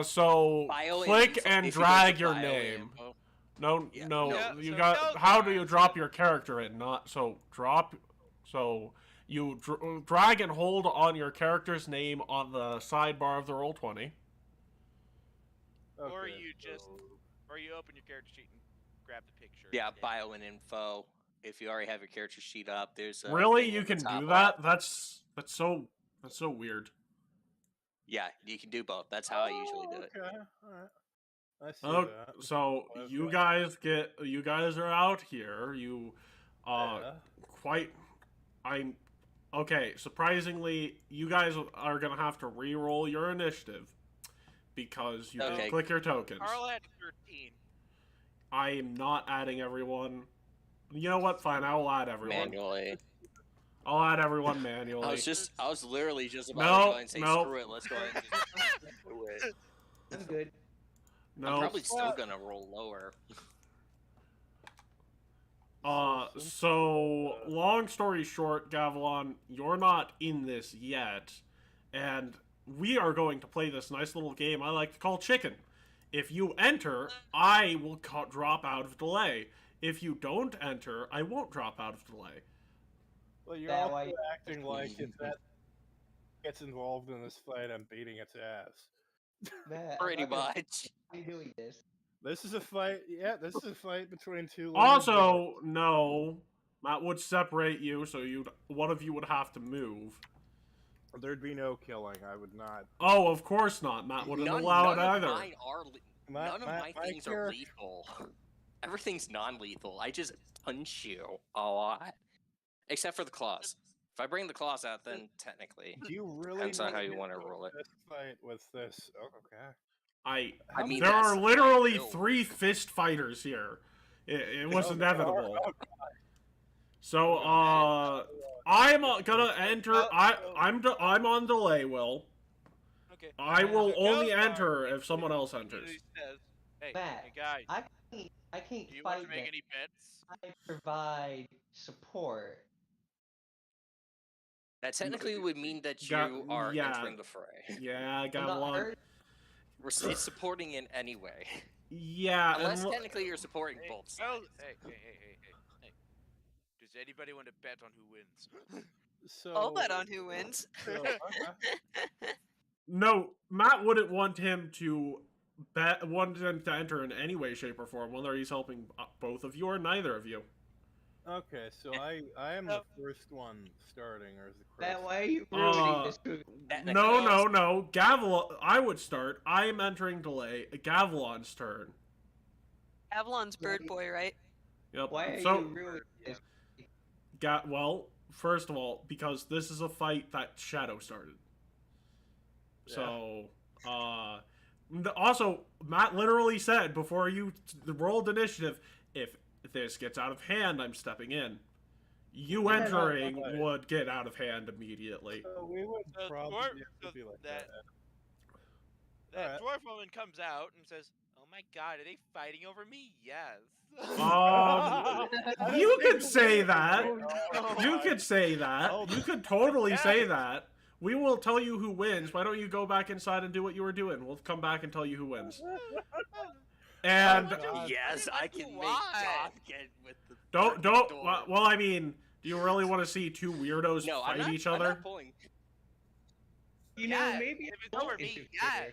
So click and drag your name. No, you got. How do you drop your character in? Not so drop. So you drag and hold on your character's name on the sidebar of the Roll20. Okay, or you open your character sheet and grab the picture. Yeah, bio and info. If you already have your character sheet up, there's a really you can do that. That's so weird. Yeah, you can do both. That's how I usually do it. Okay, all right. I see that. So you guys are out here. You okay, surprisingly, you guys are gonna have to re-roll your initiative because you didn't click your tokens. Carl had 13. I am not adding everyone. You know what? Fine, I will add everyone. Manually. I'll add everyone manually. I was literally just about to go and say screw it. Let's go ahead and just do it. I'm good. No. I'm probably still gonna roll lower. So, long story short, Gavilan, you're not in this yet, and we are going to play this nice little game I like to call Chicken. If you enter, I will drop out of delay. If you don't enter, I won't drop out of delay. Well, you're also acting like if that gets involved in this fight, I'm beating its ass. Matt, Pretty much. Why are you doing this? This is a fight. Yeah, this is a fight between two. Also, no, Matt would separate you, so one of you would have to move. There'd be no killing. I would not. Oh, of course not. Matt wouldn't allow it either. None of my things are lethal. Everything's non-lethal. I just punch you a lot. Except for the claws. If I bring the claws out, then technically. Do you really Depends on need how to you get want to into a roll it. fist fight with this? Oh, okay. I mean, there that's are my literally build. 3 fist fighters here. It was Oh, inevitable. oh, So, I'm gonna enter. Well, I'm on delay, Will. Okay. I will So only Kelgar enter if someone else enters. immediately says, hey, Matt, hey guys, I can't do you want fight to make them. any bets? I provide support. That technically would mean that Got- you are yeah. entering the fray. Yeah, I'm not Gavelon. hurt. It's supporting in any way. Yeah, Unless and technically you're supporting Hey, both well, sides. hey. Does anybody want to bet on who wins? So, I'll bet on who wins. so, okay. no, Matt wouldn't want him to enter in any way, shape, or form, whether he's helping both of you or neither of you. Okay, so I am the first one starting, or is it Matt, Chris? why are you ruining this? Technically, No. Gavelon, I would start. I am entering delay. Gavelon's turn. Avalon's bird boy, right? Yep. Why are so, you ruining this? well, first of all, because this is a fight that Shadow started. So, also, Matt literally said before you rolled initiative, if this gets out of hand, I'm stepping in. You entering would get out of hand immediately. So we would The probably dwarf- have to be like that- that. That dwarf woman comes out and says, "Oh my God, are they fighting over me?" Yes. You could say that. Oh, You could say that. You could totally say that. We will tell you who wins. Why don't you go back inside and do what you were doing? We'll come back and tell you who wins. And yes, I can make John get with the don't. door. Well, I mean, do you really want to see 2 weirdos No, fight each I'm other? not pulling. You know, Yes, maybe if it's I'll over me, interfere. yes.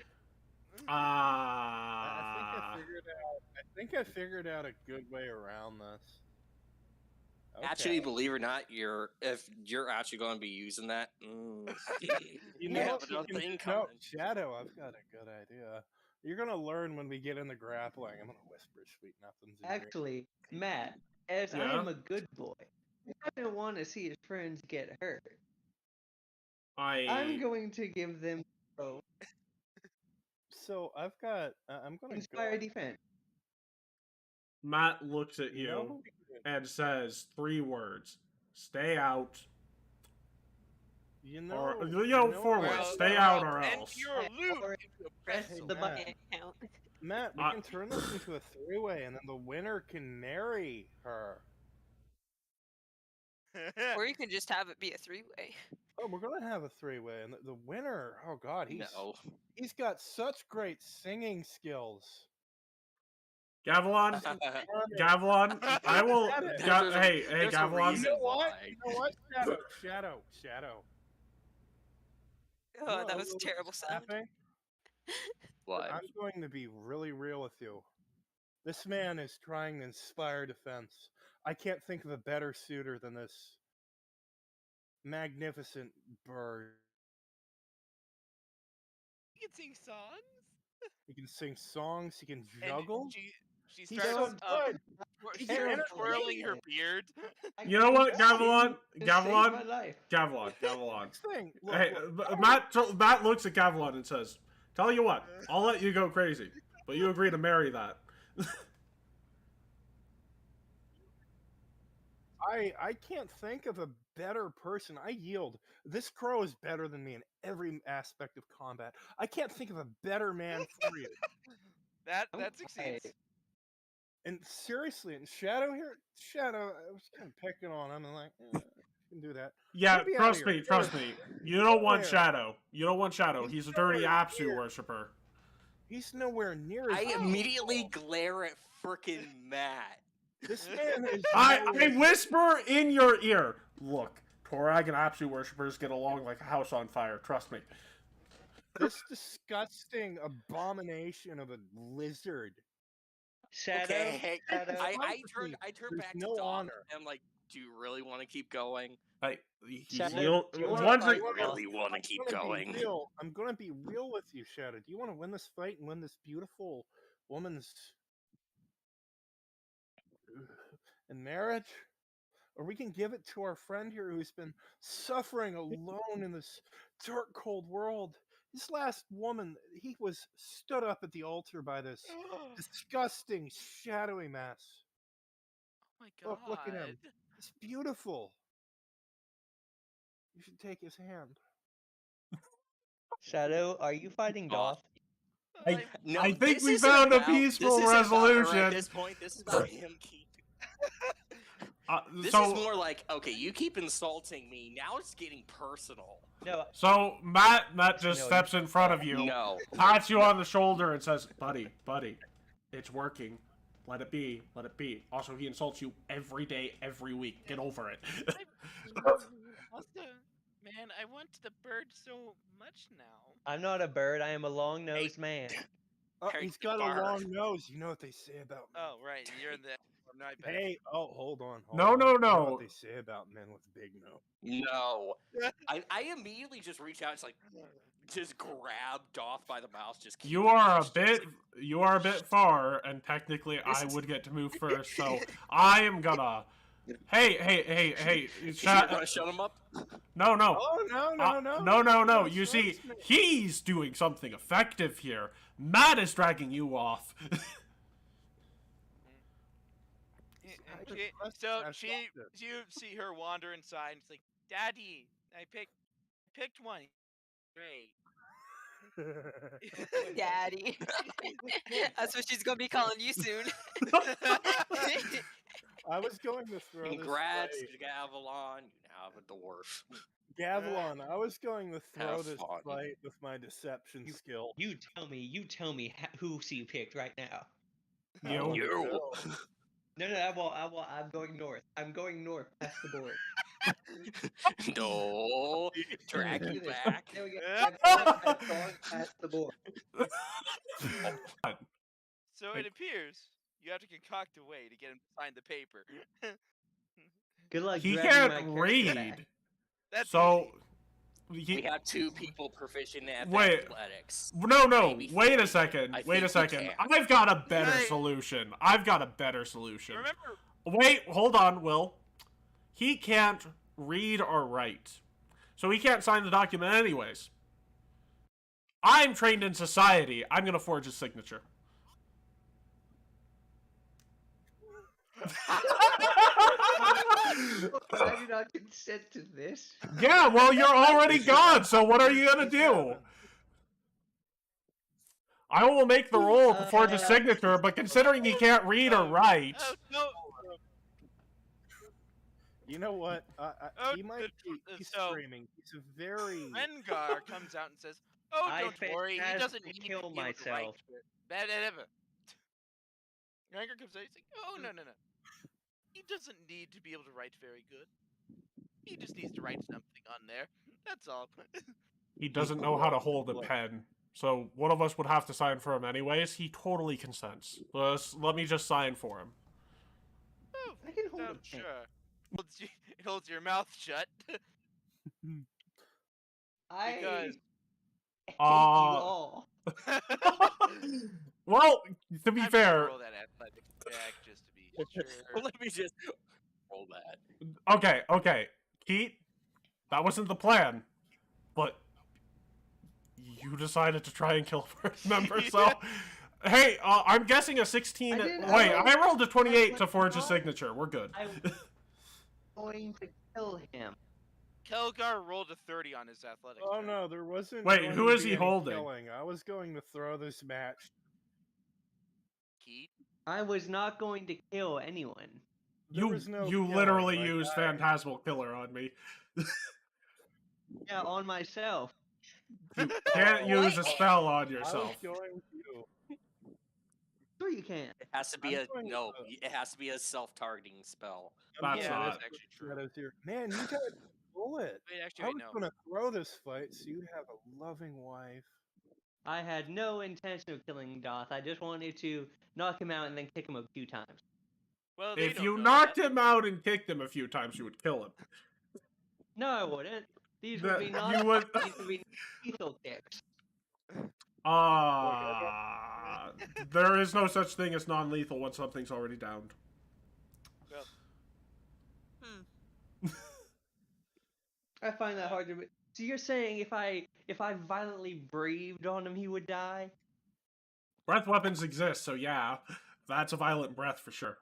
I think I figured out a good way around this. Okay. Actually, believe it or not, if you're actually going to be using that, you you know, have what? another You thing can- coming. no, Shadow, I've got a good idea. You're gonna learn when we get in the grappling. I'm gonna whisper sweet nothings in your ear. Actually, Matt, as I Yeah? am a good boy, I don't want to see his friends get hurt. I'm going to give them So I've got. I'm gonna inspire go. defense. Matt looks at You know you who we could- and says 3 words: "Stay out." You know. Or you forward. Well, Stay out or and else. your loot Or into a press pretzel. the Matt. button. Count. Matt, we can turn this into a 3-way, and then the winner can marry her. Or you can just have it be a 3-way. Oh, we're gonna have a 3-way, and the winner. Oh God, No. he's got such great singing skills. Gavelon, I will. Hey, there's a Gavelon. reason You know what? why. You know what? Shadow. Oh, You know, that a was a little terrible sound. snapping? What? I'm going to be really real with you. This man is trying to inspire defense. I can't think of a better suitor than this magnificent bird. You can sing songs. He can sing songs. He can And juggle. she He's starts so up, good. she He's starts entertaining. twirling her beard. You know what, Gavelon? Saved my Gavelon? life. Gavelon. Next thing. Look, Hey, look. Matt looks at Gavelon and says, "Tell you what, I'll let you go crazy, but you agree to marry that." I can't think of a better person. I yield. This crow is better than me in every aspect of combat. I can't think of a better man for you. That Alright. succeeds. And seriously, and Shadow here, Shadow, I was kind of picking on him and like, you can do that. Yeah, Get me outta trust here. me, trust me. You don't want Where? Shadow. You don't want Shadow. He's He's a dirty nowhere Apsu near. worshiper. He's nowhere near as I powerful. immediately glare at frickin' Matt. This man is. I nowhere- whisper in your ear. Look, Torag and Apsu worshippers get along like a house on fire. Trust me. This disgusting abomination of a lizard. Shadow. Okay, hey, Shadow. I turn There's back no to Dom. honor. I'm like, do you really want to keep going? Shadow, do you wanna one fight thing. with us? want to keep I'm gonna going. be real. I'm gonna be real with you, Shadow. Do you want to win this fight and win this beautiful woman's in marriage, or we can give it to our friend here who's been suffering alone in this dark, cold world. This last woman, he was stood up at the altar by this disgusting, shadowy mass. Oh my god. Look at him. It's beautiful. You should take his hand. Shadow, are you fighting Oh. Doth? No, I think this we isn't found a about- peaceful this isn't about her resolution. At this point, this is about him keep. This so, is more like, okay, you keep insulting me. Now it's getting personal. No, so Matt just No, steps in front of you, No. pats you on the shoulder, and says, "Buddy, it's working. Let it be. Let it be." Also, he insults you every day, every week. Get over it. Man, I want the bird so much now. I'm not a bird. I am a long-nosed man. Oh, Hey, he's got a Bart. long nose. You know what they say about men. Oh, right. You're in the. Not bad. Hey, oh, hold on. No, hold on. no, You know no. what they say about men with big nose. No. I immediately just reach out. It's like, just grab Doth by the mouth. Just keep You him are a crushed, bit, just you are a bit far, and technically This I is- would get to move first. So I am gonna. Hey! Is you gonna shut him up? No. Oh, no. No. No, You see, trust me. he's doing something effective here. Matt is dragging you off. And I just so trust that. you see her wander inside, and it's like, Daddy, I picked one. Great. Daddy. That's what she's gonna be calling you soon. I was going to throw Congrats, this fight. Gavilon. You now have a dwarf. Gavilon, I was going to throw Have this fun. fight with my deception skill. You tell me who you picked right now. You. You. No, I'm going north. I'm going north past the board. No. Drag you Look at this. back. There we go. I'm going past the board. So it appears you have to concoct a way to get him to sign the paper. Good luck. He dragging my can't character read. back. That's So easy. We have two people proficient at Wait. athletics. No. Maybe Wait a three. second. I Wait a think we second. can. I've got a better Right. solution. I've got a better solution. Remember, Wait, hold on, Will. He can't read or write. So he can't sign the document anyways. I'm trained in society. I'm gonna forge his signature. I do not consent to this. Yeah, well, you're already gone, so what are you gonna do? I will make the roll to forge his signature, but considering he can't read or write... oh no, You know what? Oh, He might be. He's so- screaming. He's a very. Rengar comes out and says, "Oh, I don't worry, he doesn't phantasmal need to kill be able to write myself. shit." Rengar comes out, he's like, "Oh no. He doesn't need to be able to write very good. He just needs to write something on there. That's all." He doesn't know how to hold a pen. So one of us would have to sign for him anyways. He totally consents. Let me just sign for him. Oh, I can hold no, a pen. sure. It holds your mouth shut. I Because- hate you all. Well, to be I'm gonna fair... roll that athletics check just to be sure. Let me just roll that. Okay. Keat, that wasn't the plan. But... you decided to try and kill a first member, so... Hey, I'm guessing a 16... I didn't- Wait, I- I rolled a 28 to I- forge a signature. We're good. I'm going to kill him. Kelgar rolled a 30 on his athletics. Oh check. no, there wasn't. Wait, going who to is be he any holding? killing. I was going to throw this match. Keat? I was not going to kill anyone. There was no you killing, literally like, used Phantasmal Killer on me. Yeah, on myself. You can't use a spell on yourself. I was going to. Sure you can. It has to be I'm a going no. to- It has to be a self-targeting spell. That's Yeah, not- that's actually true. That is your man. You got a bullet. Wait, I actually, was wait, no. going to throw this fight so you'd have a loving wife. I had no intention of killing Doth. I just wanted to knock him out and then kick him a few times. Well, they If don't you know knocked that. him out and kicked him a few times, you would kill him. No, I wouldn't. These That- would be you not. would- These would be lethal kicks. There is no such thing as non-lethal when something's already downed. I find that hard to. So you're saying if I violently breathed on him, he would die? Breath weapons exist, so yeah, that's a violent breath for sure.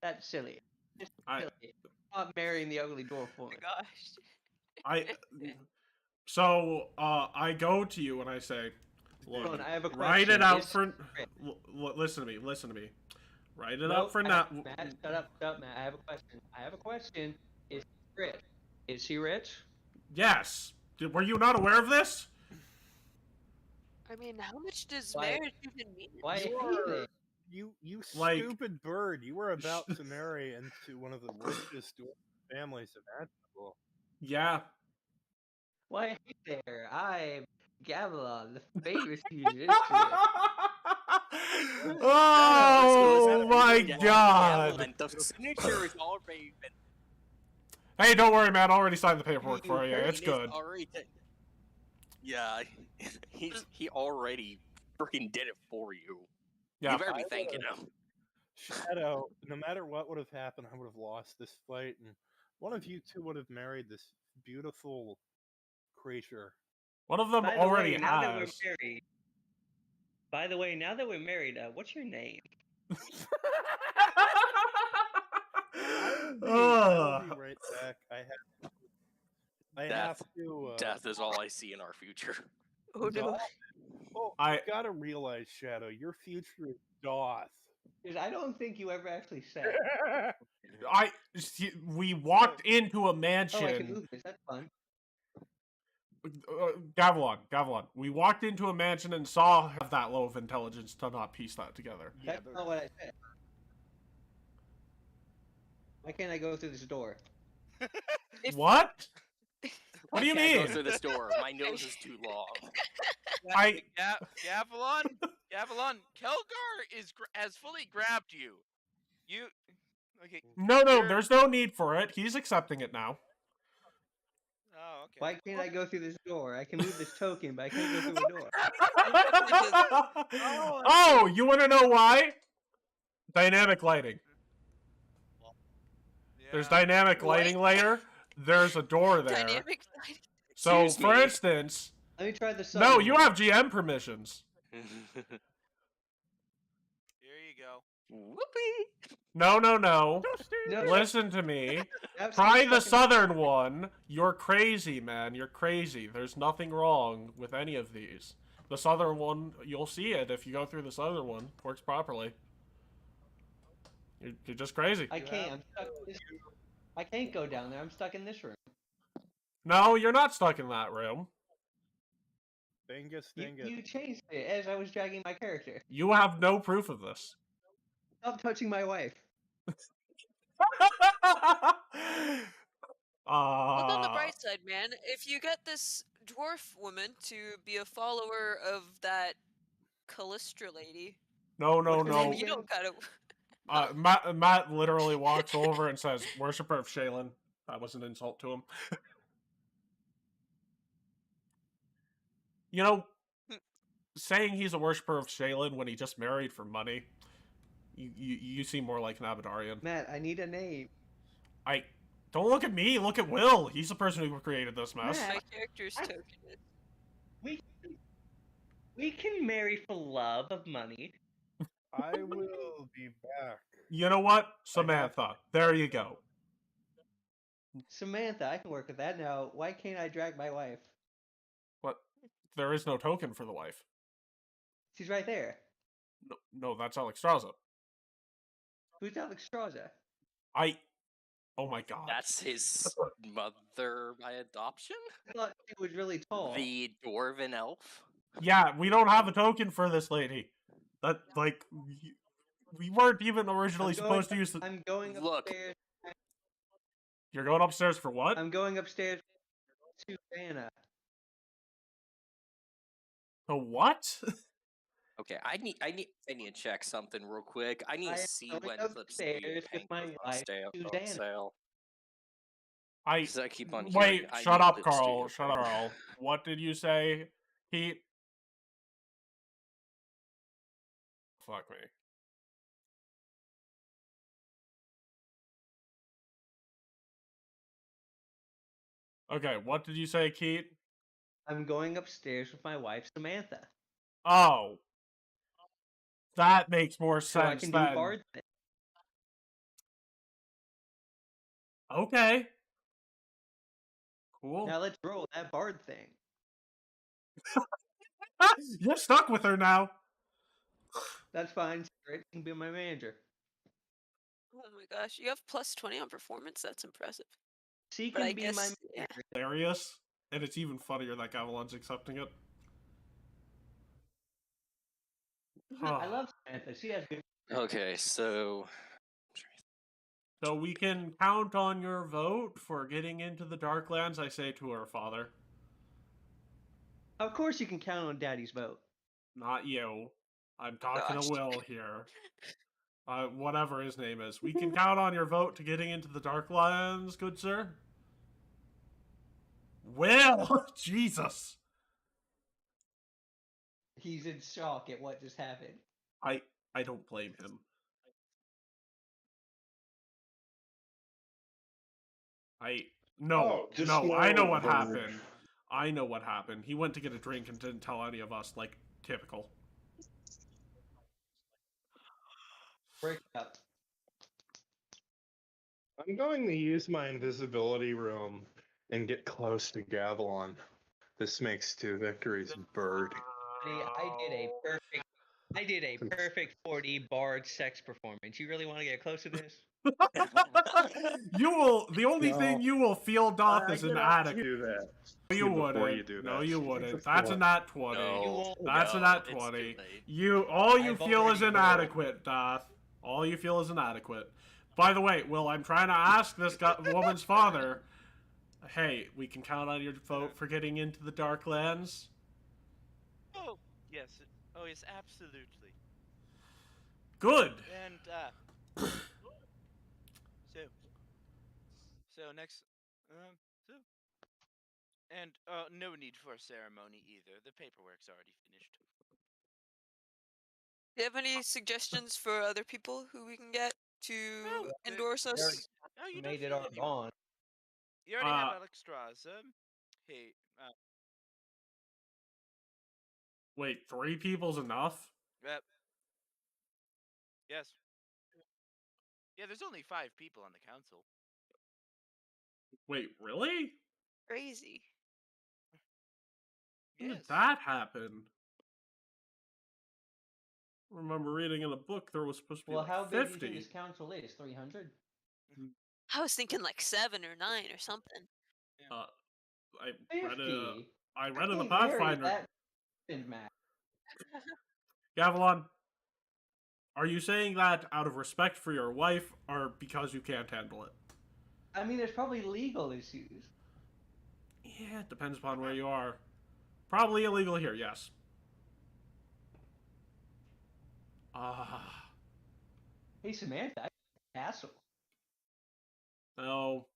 That's silly. It's I- silly. I'm not marrying the ugly dwarf Oh woman. my gosh. So I go to you and I say, look, Hold on, I have a question. write it out Is for. Fritz- Listen to me. Write it Nope, out for now. Matt, shut up, Matt. I have a question. Is he rich? Is he rich? Yes. Were you not aware of this? I mean, how much does Why- marriage even mean? Why You is he are- there? You Like- stupid bird! You were about to marry into one of the richest families imaginable. Yeah. Why is he there? I'm Gamelon, the famous musician. Oh my Yeah, god! and the signature is already been. Hey, don't worry, man. I already signed the paperwork You for you. heard It's It is good. already done. Yeah, he already freaking did it for you. Yeah. You better be I thanking him. Shadow, no matter what would have happened, I would have lost this fight, and one of you two would have married this beautiful creature. One of them By the already way, now that we're has. married. By the way, now that we're married, what's your name? I'll be right back. I Death. have to. Death is all I see in our future. Oh no. Oh, I- you gotta realize, Shadow, your future is Doth. Because I don't think you ever actually said. We walked into a Oh, I can mansion. move this. That's fun. Gavilon. We walked into a mansion and saw have that low of intelligence to not piece that together. Yeah, That's not what I said. Why can't I go through this door? If- What? What do you Can't mean? go through this door. My nose is too long. Gavilon, Kelgar has fully grabbed you. You, okay? No, You're- there's no need for it. He's accepting it now. Oh, okay. Why can't I go through this door? I can move this token, but I can't go through a door. Oh, you want to know why? Dynamic lighting. There's Yeah. dynamic What? lighting layer. There's a door there. Dynamic lighting. So, Excuse for me. instance, Let me try the sun. no, you have GM permissions. Here you go. Whoopee! No. No, Listen to me. that's Try the fucking- southern one. You're crazy, man. You're crazy. There's nothing wrong with any of these. The southern one, you'll see it if you go through the southern one. Works properly. You're just crazy. I can't. I'm stuck in this. I can't go down there. I'm stuck in this room. No, you're not stuck in that room. Dingus, You, dingus. you changed it as I was dragging my character. You have no proof of this. Stop touching my wife. Look on the Uh, bright side, man. If you get this dwarf woman to be a follower of that Callistra lady, no, What's her then name you don't gotta. Matt literally walks over and says, "Worshipper of Shaylin." That was an insult to him. You know, saying he's a worshiper of Shaylin when he just married for money, you seem more like an Abadarian. Matt, I need a name. Don't look at me. Look at Will. He's the person who created this mess. Matt. My character's I- token is. We can marry for love of money. I will be back. You know what, Samantha? There you go. Samantha, I can work with that. Now, why can't I drag my wife? What? There is no token for the wife. She's right there. No, that's Alexstrasza. Who's Alex Straza? Oh my god. That's his mother by adoption? I thought she was really tall. The dwarven elf? Yeah, we don't have a token for this lady. That, like, we weren't even originally I'm going supposed to use the... I'm going Look. upstairs. You're going upstairs for what? I'm going upstairs to Anna. A what? Okay, I need to check something real quick. I need I to am see going when Flip's upstairs with my on wife, sale. Susanna. Because I keep on hearing, Wait, I shut need up, Flip's to Carl. your Shut up, phone. Carl. What did you say, Keat? Fuck me. Okay, what did you say, Keat? I'm going upstairs with my wife, Samantha. Oh. That makes more So I sense can then. do bard thing. Okay. Cool. Now let's roll that bard thing. You're stuck with her now. That's fine. Fritz can be my manager. Oh my gosh, you have plus 20 on performance. That's impressive. She But can I be guess, my yeah. manager. Hilarious. And it's even funnier that Gavilan's accepting it. I love Samantha. She has good. Okay, so So we can count on your vote for getting into the Darklands, I say to her father. Of course, you can count on Daddy's vote. Not you. I'm talking Gosh. to Will here. Whatever his name is. We can count on your vote to getting into the Darklands, good sir? Will! Jesus! He's in shock at what just happened. I don't blame him. No, I know what happened. I know what happened. He went to get a drink and didn't tell any of us, like, typical. Break up. I'm going to use my invisibility room and get close to Gavilan. This makes 2 victories, bird. I did a perfect 40 bard sex performance. You really want to get close to this? The only thing you will feel, Doth, is inadequate. Do that. No, you wouldn't. You do No, that. you wouldn't. That's a nat 20. no, That's a no, nat it's too 20. late. All you I've feel is already rolled. inadequate, Doth. All you feel is inadequate. By the way, Will, I'm trying to ask this woman's father, hey, we can count on your vote for getting into the Darklands? Oh, yes. Oh, yes, absolutely. Good. And, so next, and, no need for a ceremony either. The paperwork's already finished. Do you have any suggestions for other people who we can get to endorse us? Oh, you Made don't it feel our any- bond. You already have Alex Strauss. Hey, Wait, 3 people's enough? yes. Yeah, there's only 5 people on the council. Wait, really? Crazy. When Yes. did that happen? I remember reading in a book there was supposed to be Well, how like big do you 50. think this council is? 300? I was thinking like 7 or 9 or something. I read 50? I read in the Can't marry Pathfinder. that Matt. Gavilan, are you saying that out of respect for your wife or because you can't handle it? I mean, there's probably legal issues. Yeah, it depends upon where you are. Probably illegal here, yes. Hey, Samantha, I have a castle. No.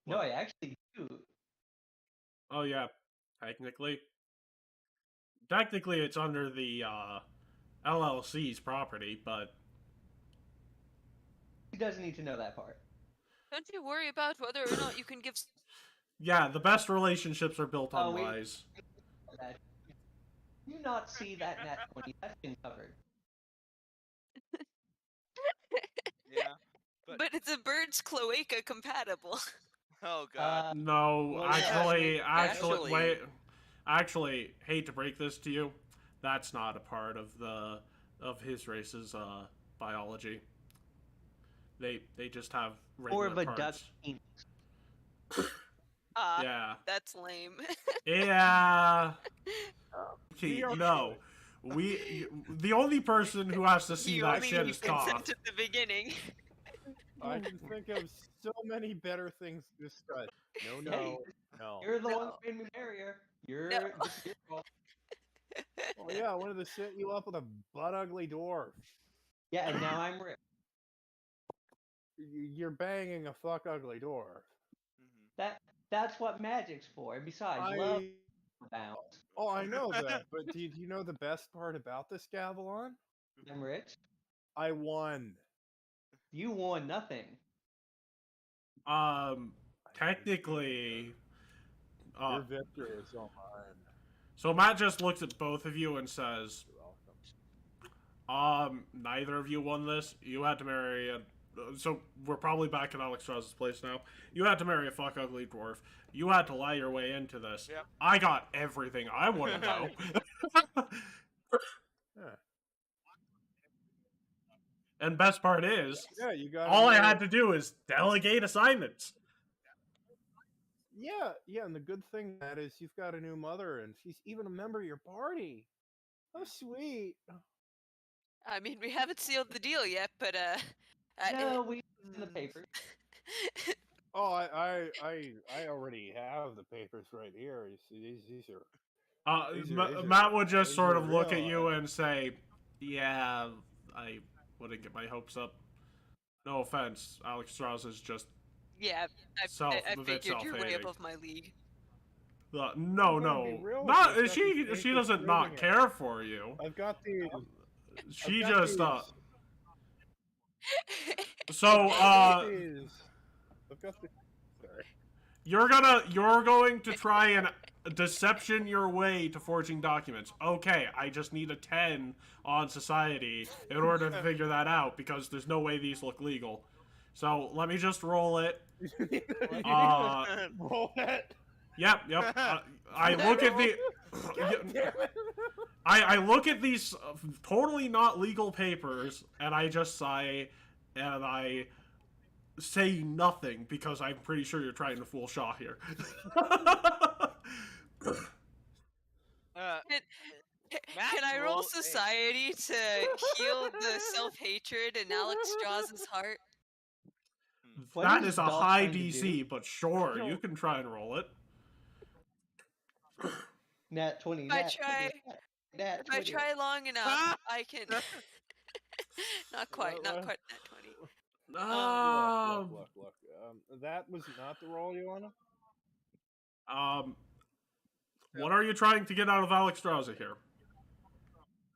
No, I actually do. Oh, yeah. Technically. Technically, it's under the LLC's property, but... He doesn't need to know that part. Don't you worry about whether or not you can give. Yeah, the best relationships are built on Oh, we- lies. You not see that nat 20? That's been covered. Yeah. But it's a bird's cloaca compatible. Oh God. No, well, yeah, actually, wait. Actually, hate to break this to you, that's not a part of his race's biology. They just have More regular of a duck parts. penis. Yeah. That's lame. Yeah. Keat, no. The only person who has to see You that only shit need is Toth. consent at the beginning. I can think of so many better things to discuss. No. You're the No. one who made me marrier. You're No. this is your fault. Oh yeah, I wanted to set you up with a butt ugly dwarf. Yeah, and now I'm rich. You're banging a fuck ugly dwarf. That's what magic's for. And besides, love bounds. Oh, I know that, but do you know the best part about this, Gavilan? I'm rich. I won. You won nothing. Technically, Your victory is all mine. so Matt just looks at both of you and says, You're welcome. neither of you won this. You had to marry a... So, we're probably back at Alex Strauss's place now. You had to marry a fuck ugly dwarf. You had to lie your way into this. Yep. I got everything I want to know. Yeah. And best part is, Yeah, you got. all I had to do is delegate assignments. Yeah, and the good thing that is you've got a new mother, and she's even a member of your party. Oh, sweet. I mean, we haven't sealed the deal yet, but No, we in the paper. Oh, I already have the papers right here. You see, these are. Matt would just these sort are of look at real, you and say, yeah, I wouldn't get my hopes up. No offense, Alex Strauss is just... yeah, I a bit figured you're way self-hating. above my league. No, I'm gonna be no. real with Not, you, I've got she these papers doesn't not proving it. care for you. I've got these. She I've got just, these. so, I've got these. Sorry. you're going to try and deception your way to forging documents. Okay, I just need a 10 on society in order to figure that out, because there's no way these look legal. So, let me just roll it. Roll it. Yep. I look at the... I look at these totally not legal papers, and I just sigh, and I say nothing, because I'm pretty sure you're trying to fool Shaw here. Can I roll society to heal the self-hatred in Alex Strauss's heart? What That is is a Doc high trying to DC, do? but sure, you can try and roll it. Nat 20. If I Nat try- 20, Nat If I 20. try long enough, I can. Not quite What? that 20. Look. That was not the roll you wanted. What are you trying to get out of Alex Strauss here?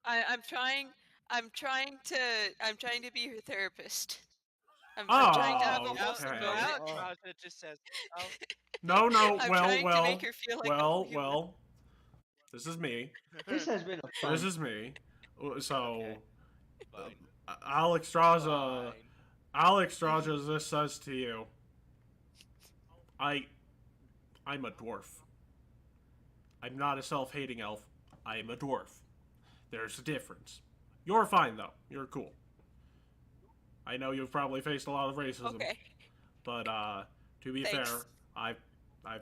I'm trying to be her therapist. I'm Oh, trying to have a wholesome okay. moment. Alex Strauss, it just says. Oh, No, I'm trying to make her feel like a human. well. This is me. This has been a fun. This is me. So, Okay. Fine. Alex Strauss, Fine. Alex Strauss, this says to you, I'm a dwarf. I'm not a self-hating elf. I am a dwarf. There's a difference. You're fine, though. You're cool. I know you've probably faced a lot of racism. Okay. But, to be Thanks. fair, I've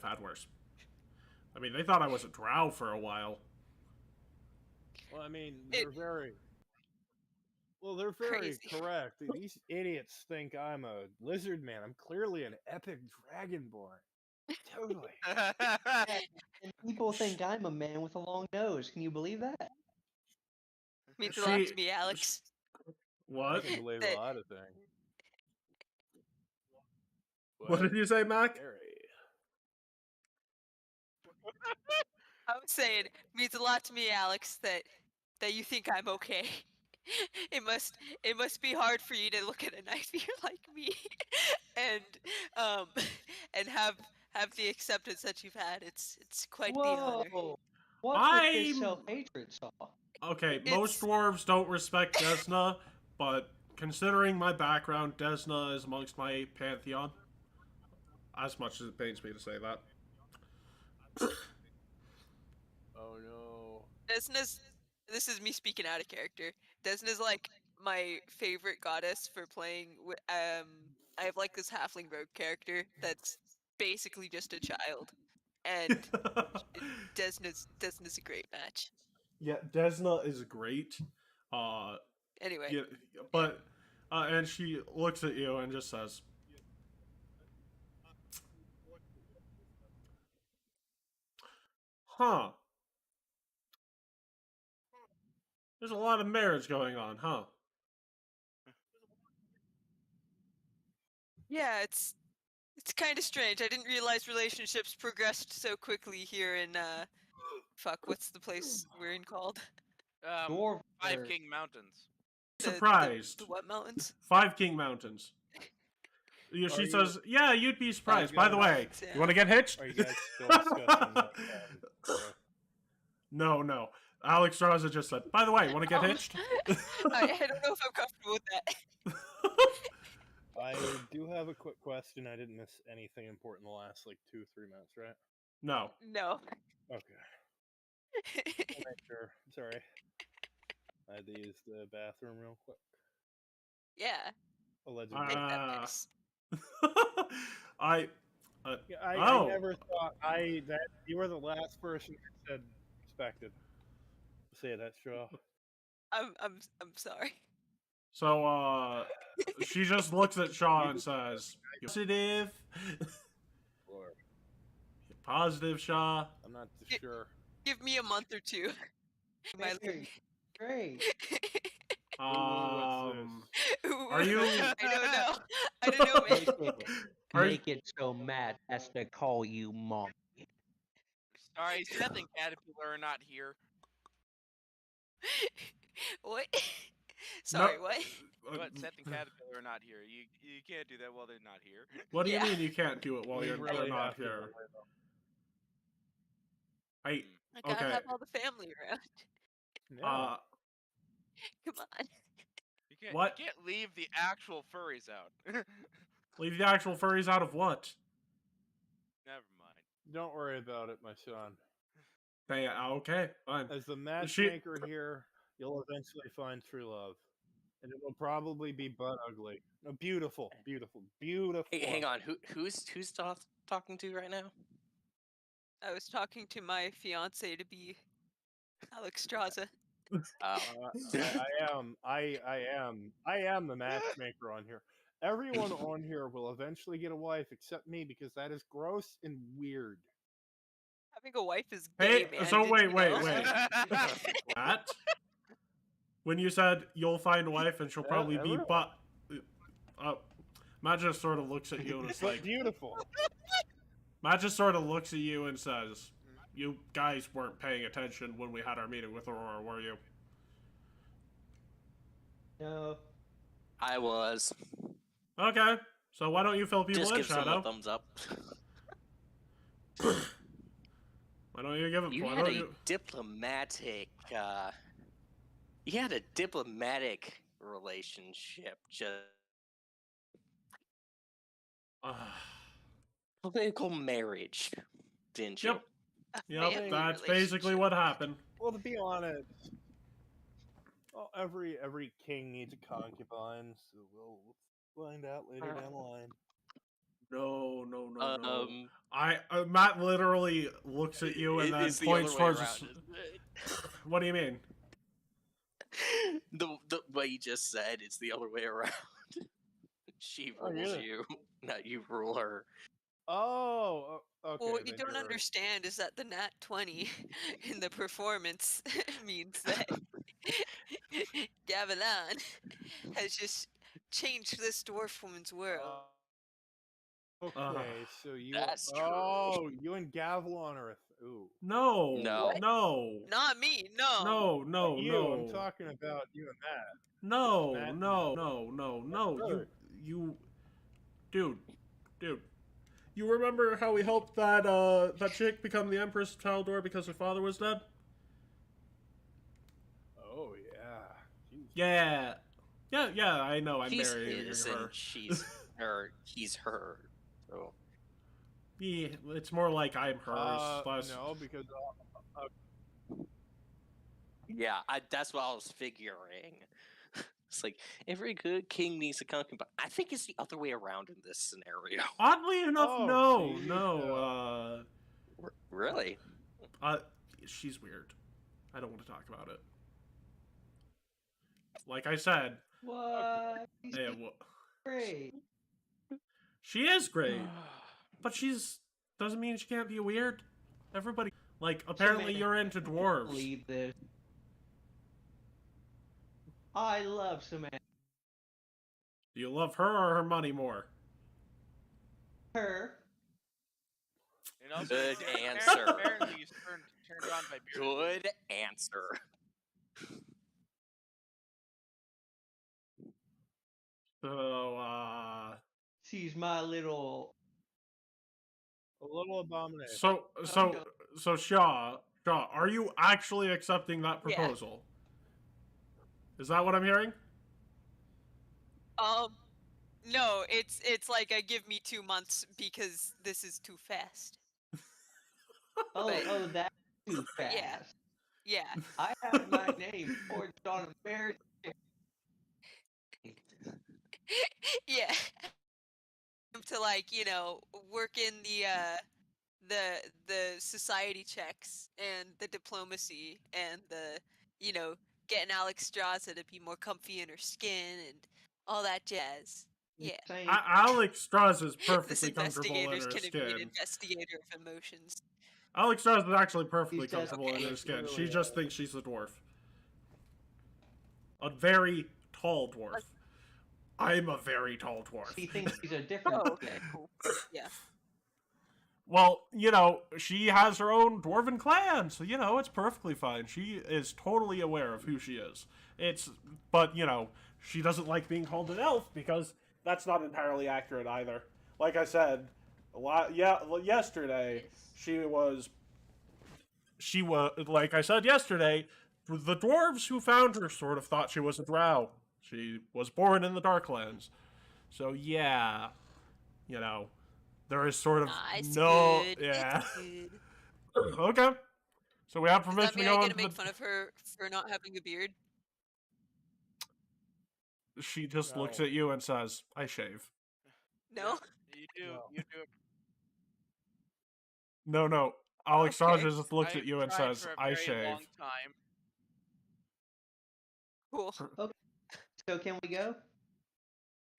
had worse. I mean, they thought I was a drow for a while. Well, I mean, they're very Crazy. correct. These idiots think I'm a lizard man. I'm clearly an epic dragonborn. Totally. And people think I'm a man with a long nose. Can you believe that? Means a lot She- to me, Alex. I What? can believe a lot of things. What did you say, Mac? Scary. I was saying, means a lot to me, Alex, that you think I'm okay. It must be hard for you to look at a nightmare like me, and have the acceptance that you've had. It's quite the honor. Whoa! What's with I'm- this self-hatred, Saw? Okay, It's- most dwarves don't respect Desna, but considering my background, Desna is amongst my pantheon. As much as it pains me to say that. Oh no. This is me speaking out of character. Desna's like my favorite goddess for playing. I have like this halfling rogue character that's basically just a child, and Desna's a great match. Yeah, Desna is great. Anyway, Yeah, but and she looks at you and just says, "Huh. There's a lot of marriage going on, huh?" yeah, it's kind of strange. I didn't realize relationships progressed so quickly here in fuck, what's the place we're in called? Dwarf Five or- King Mountains. Surprised. The what mountains? 5 King Mountains. She you- says, yeah, you'd be surprised. By the way, Yeah. you want to get hitched? Are you guys still discussing that? No. Alex Straza just said, by the way, want to get hitched? I don't know if I'm comfortable with that. I do have a quick question. I didn't miss anything important in the last, 2-3 minutes, right? No. No. Okay. I'll make sure. Sorry. I had to use the bathroom real quick. Yeah. Allegedly. Make that piss. I I never thought that you were the last person who said expected. Say that, Shaw. I'm sorry. So, she just looks at Shaw and says, positive. Lord, Positive, Shaw. I'm not too sure. Give me a month or two. My Great. Are you? I don't know. I don't know, man. Make it so Matt has to call you mom. Sorry, Seth and Caterpillar are not here. What? Sorry, what? But Seth and Caterpillar are not here. You can't do that while they're not here. What do you Yeah. mean you can't do it while We they're really not have to here? delay them. I gotta Okay. have all the family around. Yeah. Come on. What? You can't leave the actual furries out. Leave the actual furries out of what? Never mind. Don't worry about it, my son. Okay, fine. As the matchmaker here, you'll eventually find true love. And it will probably be butt ugly. No, beautiful. Hey, hang on. Who's talking to right now? I was talking to my fiance to be Alex Straza. Oh. I am the matchmaker on here. Everyone on here will eventually get a wife except me because that is gross and weird. Having a wife is gay, Hey, man. so Did wait. you know? Matt? When you said you'll find a wife and she'll probably be everyone. Matt just sort of looks at you and it's like, Beautiful. Matt just sort of looks at you and says, you guys weren't paying attention when we had our meeting with Aurora, were you? No. I was. Okay, so why don't you fill people Just in, give someone Shadow? a thumbs up. Why don't you give it? You Why had don't a you? diplomatic. You had a diplomatic relationship. Just political marriage, didn't you? Yep. Yep, family that's basically relationship. what happened. Well, to be honest, every king needs a concubine, so we'll find out later down the line. No. Um, Matt literally looks at you and then it's the points other way towards. around, isn't it? What do you mean? The way you just said, it's the other way around. She Oh, rules yeah. you, not you rule her. Oh, okay. Well, what you then don't you're right. understand is that the nat 20 in the performance means that Gavilan has just changed this dwarf woman's world. Okay, so you. That's true. Oh, you and Gavilan are. Ooh. No. No. No. Not me, no. No. You. I'm talking about you and Matt. No. Matt- No. Brother. You. Dude. You remember how we helped that that chick become the Empress of Taldor because her father was dead? Oh yeah. Jeez. Yeah. I know. I'm He's marrying his her. and she's her. He's her. So Yeah, it's more like I'm hers. Less... No, because yeah, that's what I was figuring. It's like every good king needs a concubine. I think it's the other way around in this scenario. Oddly enough, Oh, no. Really? She's weird. I don't want to talk about it. Like I said, What? She's yeah, great. she is great, but doesn't mean she can't be weird. Everybody, like, apparently you're into dwarves. Believe this. I love Samantha. Do you love her or her money more? Her. And also, Good apparently answer. Apparently, he's turned on by beer. Good answer. So, She's my little. A little abomination. so Shaw, are you actually accepting that Yeah. proposal? Is that what I'm hearing? No, it's like a give me 2 months because this is too fast. Oh, that's too But yeah. fast. Yeah. I have my name forged on a bear. Yeah. To like, work in the society checks and the diplomacy and the, getting Alex Straza to be more comfy in her skin and all that jazz. Yeah. Saying Alex Strauss is This perfectly comfortable in investigator's her gonna be an skin. investigator of emotions. Alex Strauss is actually perfectly He says, comfortable in okay. her skin. Really She just is. thinks she's a dwarf. A very tall dwarf. I'm a very tall dwarf. she thinks he's a different. Oh, okay, cool. Yeah. Well, she has her own dwarven clan, so, it's perfectly fine. She is totally aware of who she is. But, she doesn't like being called an elf because that's not entirely accurate either. Like I said, yesterday, like I said yesterday, the dwarves who found her sort of thought she was a drow. She was born in the Darklands. So, yeah, there is sort of It's no... good. Yeah. It's good. Okay. So we have Does permission that mean to go I get into to make the... fun of her for not having a beard? She just looks No. at you and says, I shave. No? You do. No. You do. No. Alex Okay. Saunders just looks at you and tried says, for a I very shave. long time. Cool. So can we go?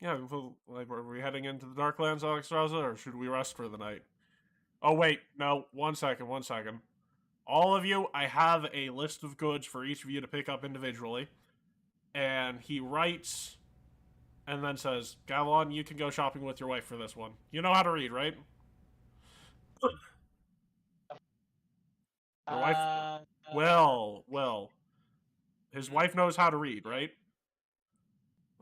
Yeah, are we heading into the Darklands, Alex Raza, or should we rest for the night? Oh, wait, no, one second. All of you, I have a list of goods for each of you to pick up individually. And he writes, and then says, Gavilan, you can go shopping with your wife for this one. You know how to read, right? Your wife... Well. His wife knows how to read, right?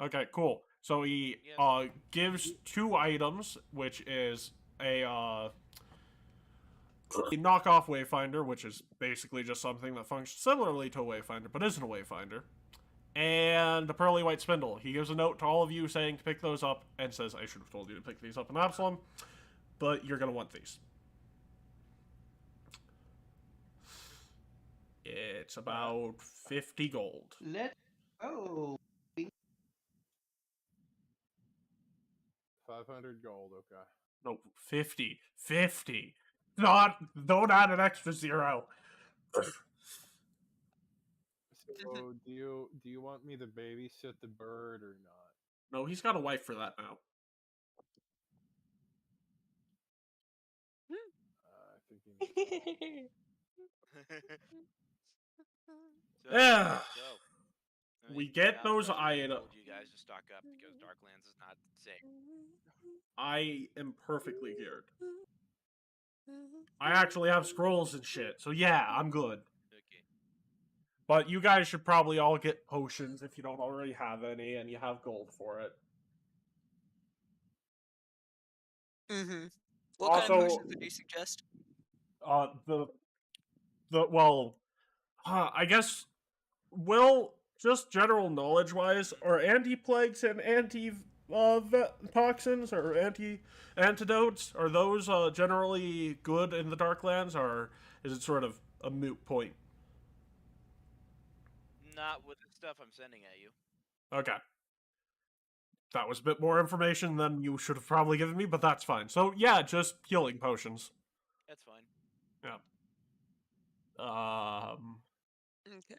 Okay, cool. So he Yes. gives 2 items, which is a knockoff Wayfinder, which is basically just something that functions similarly to a Wayfinder, but isn't a Wayfinder, and a pearly white spindle. He gives a note to all of you saying to pick those up, and says, I should have told you to pick these up in Absalom, but you're going to want these. It's about 50 gold. Let's go. 500 gold, okay. No, 50. 50. Don't add an extra 0. So, do you want me to babysit the bird or not? No, he's got a wife for that now. I think he needs So, Yeah. I We mean, get yeah, those I items. told you guys to stock up because Darklands is not safe. I am perfectly geared. I actually have scrolls and shit, so yeah, I'm good. Okay. But you guys should probably all get potions if you don't already have any, and you have gold for it. Mm-hmm. What kind of Also, potions would you suggest? I guess, just general knowledge-wise, are anti-plagues and toxins or antidotes, are those generally good in the Darklands, or is it sort of a moot point? Not with the stuff I'm sending at you. Okay. That was a bit more information than you should have probably given me, but that's fine. So, yeah, just healing potions. That's fine. Yeah. Okay.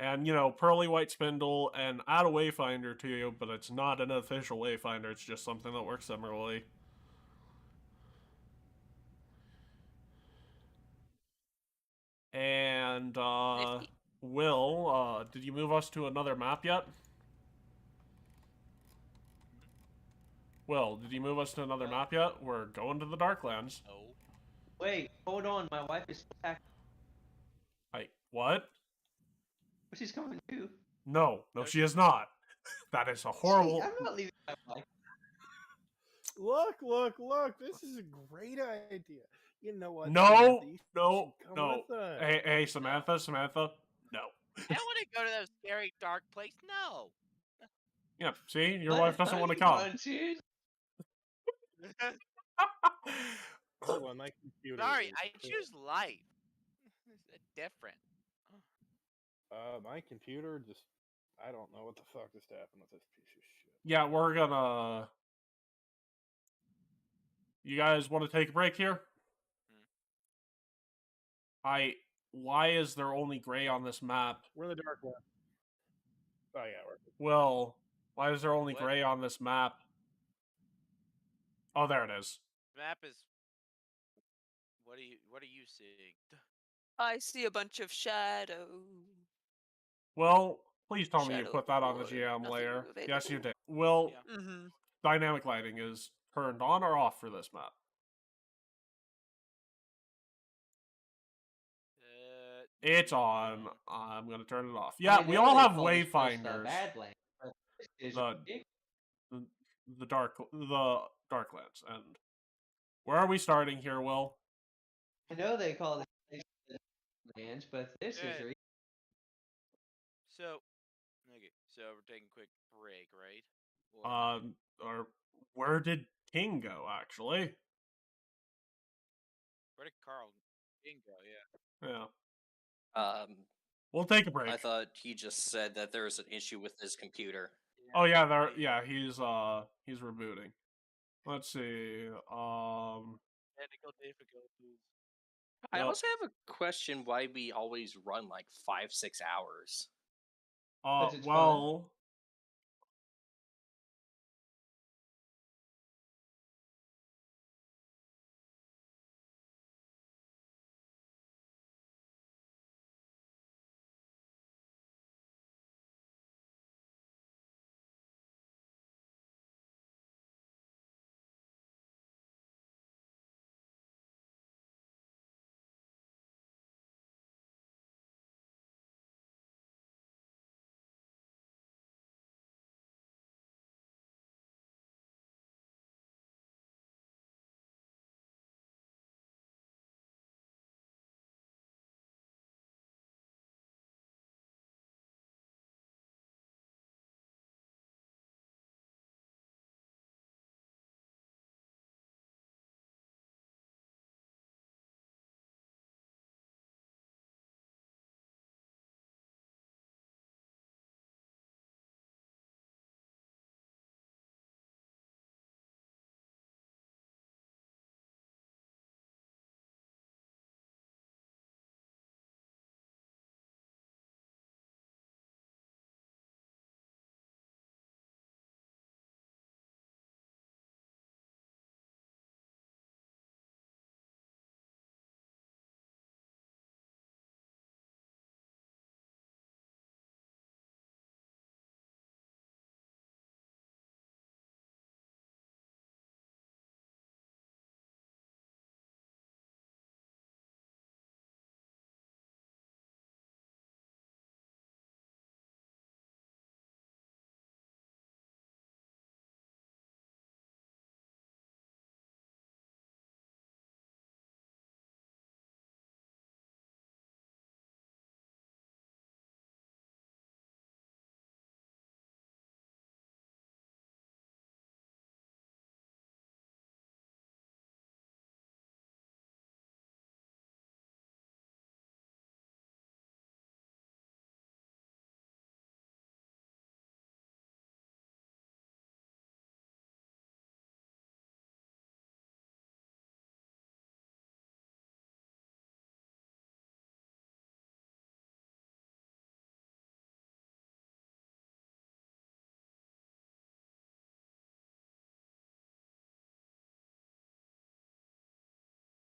And, Pearly White Spindle, and add a Wayfinder to you, but it's not an official Wayfinder, it's just something that works similarly. And, Will, did you move us to another map yet? Will, did you move us to another map yet? We're going to the Darklands. Oh. Wait, hold on. My wife is back. What? She's coming too. No, she is not. That is a Gee, horrible. I'm not leaving my mic. Look! This is a great idea. You know what? No, Samantha, you no, should come no. with us. Hey, Samantha, no. I don't want to go to those scary dark place. No. Yeah, see, your What? wife doesn't want to Honey come. Bun Cheese? Hold on, my computer. Sorry, is I cool. choose life. It's different. My computer just. I don't know what the fuck just happened with this piece of shit. Yeah, we're gonna. You guys want to take a break here? Why is there only gray on this map? We're in the dark one. Oh yeah, we're. Will, why is there only What? gray on this map? Oh, there it is. Map is. What are you seeing? I see a bunch of shadow. Well, please tell me you Shadow put that on the board, GM nothing layer. Yes, you available. did. Will, Yeah. Mm-hmm. dynamic lighting is turned on or off for this map? It's on. I'm gonna turn it off. Yeah, I we know all they have call this place the wayfinders. Badlands, but this is The- ridiculous. The Darklands. And where are we starting here, Will? I know they call this place the Badlands, but this is Good. ridiculous. So, okay. So we're taking a quick break, right? Or, Or where did King go? Actually, where did Carl King go? Yeah. yeah. We'll take a break. I thought he just said that there was an issue with his computer. Oh yeah, there. Yeah, he's rebooting. Let's see. Technical difficulties. I Well- also have a question why we always run like 5-6 hours. 'Cause it's Well,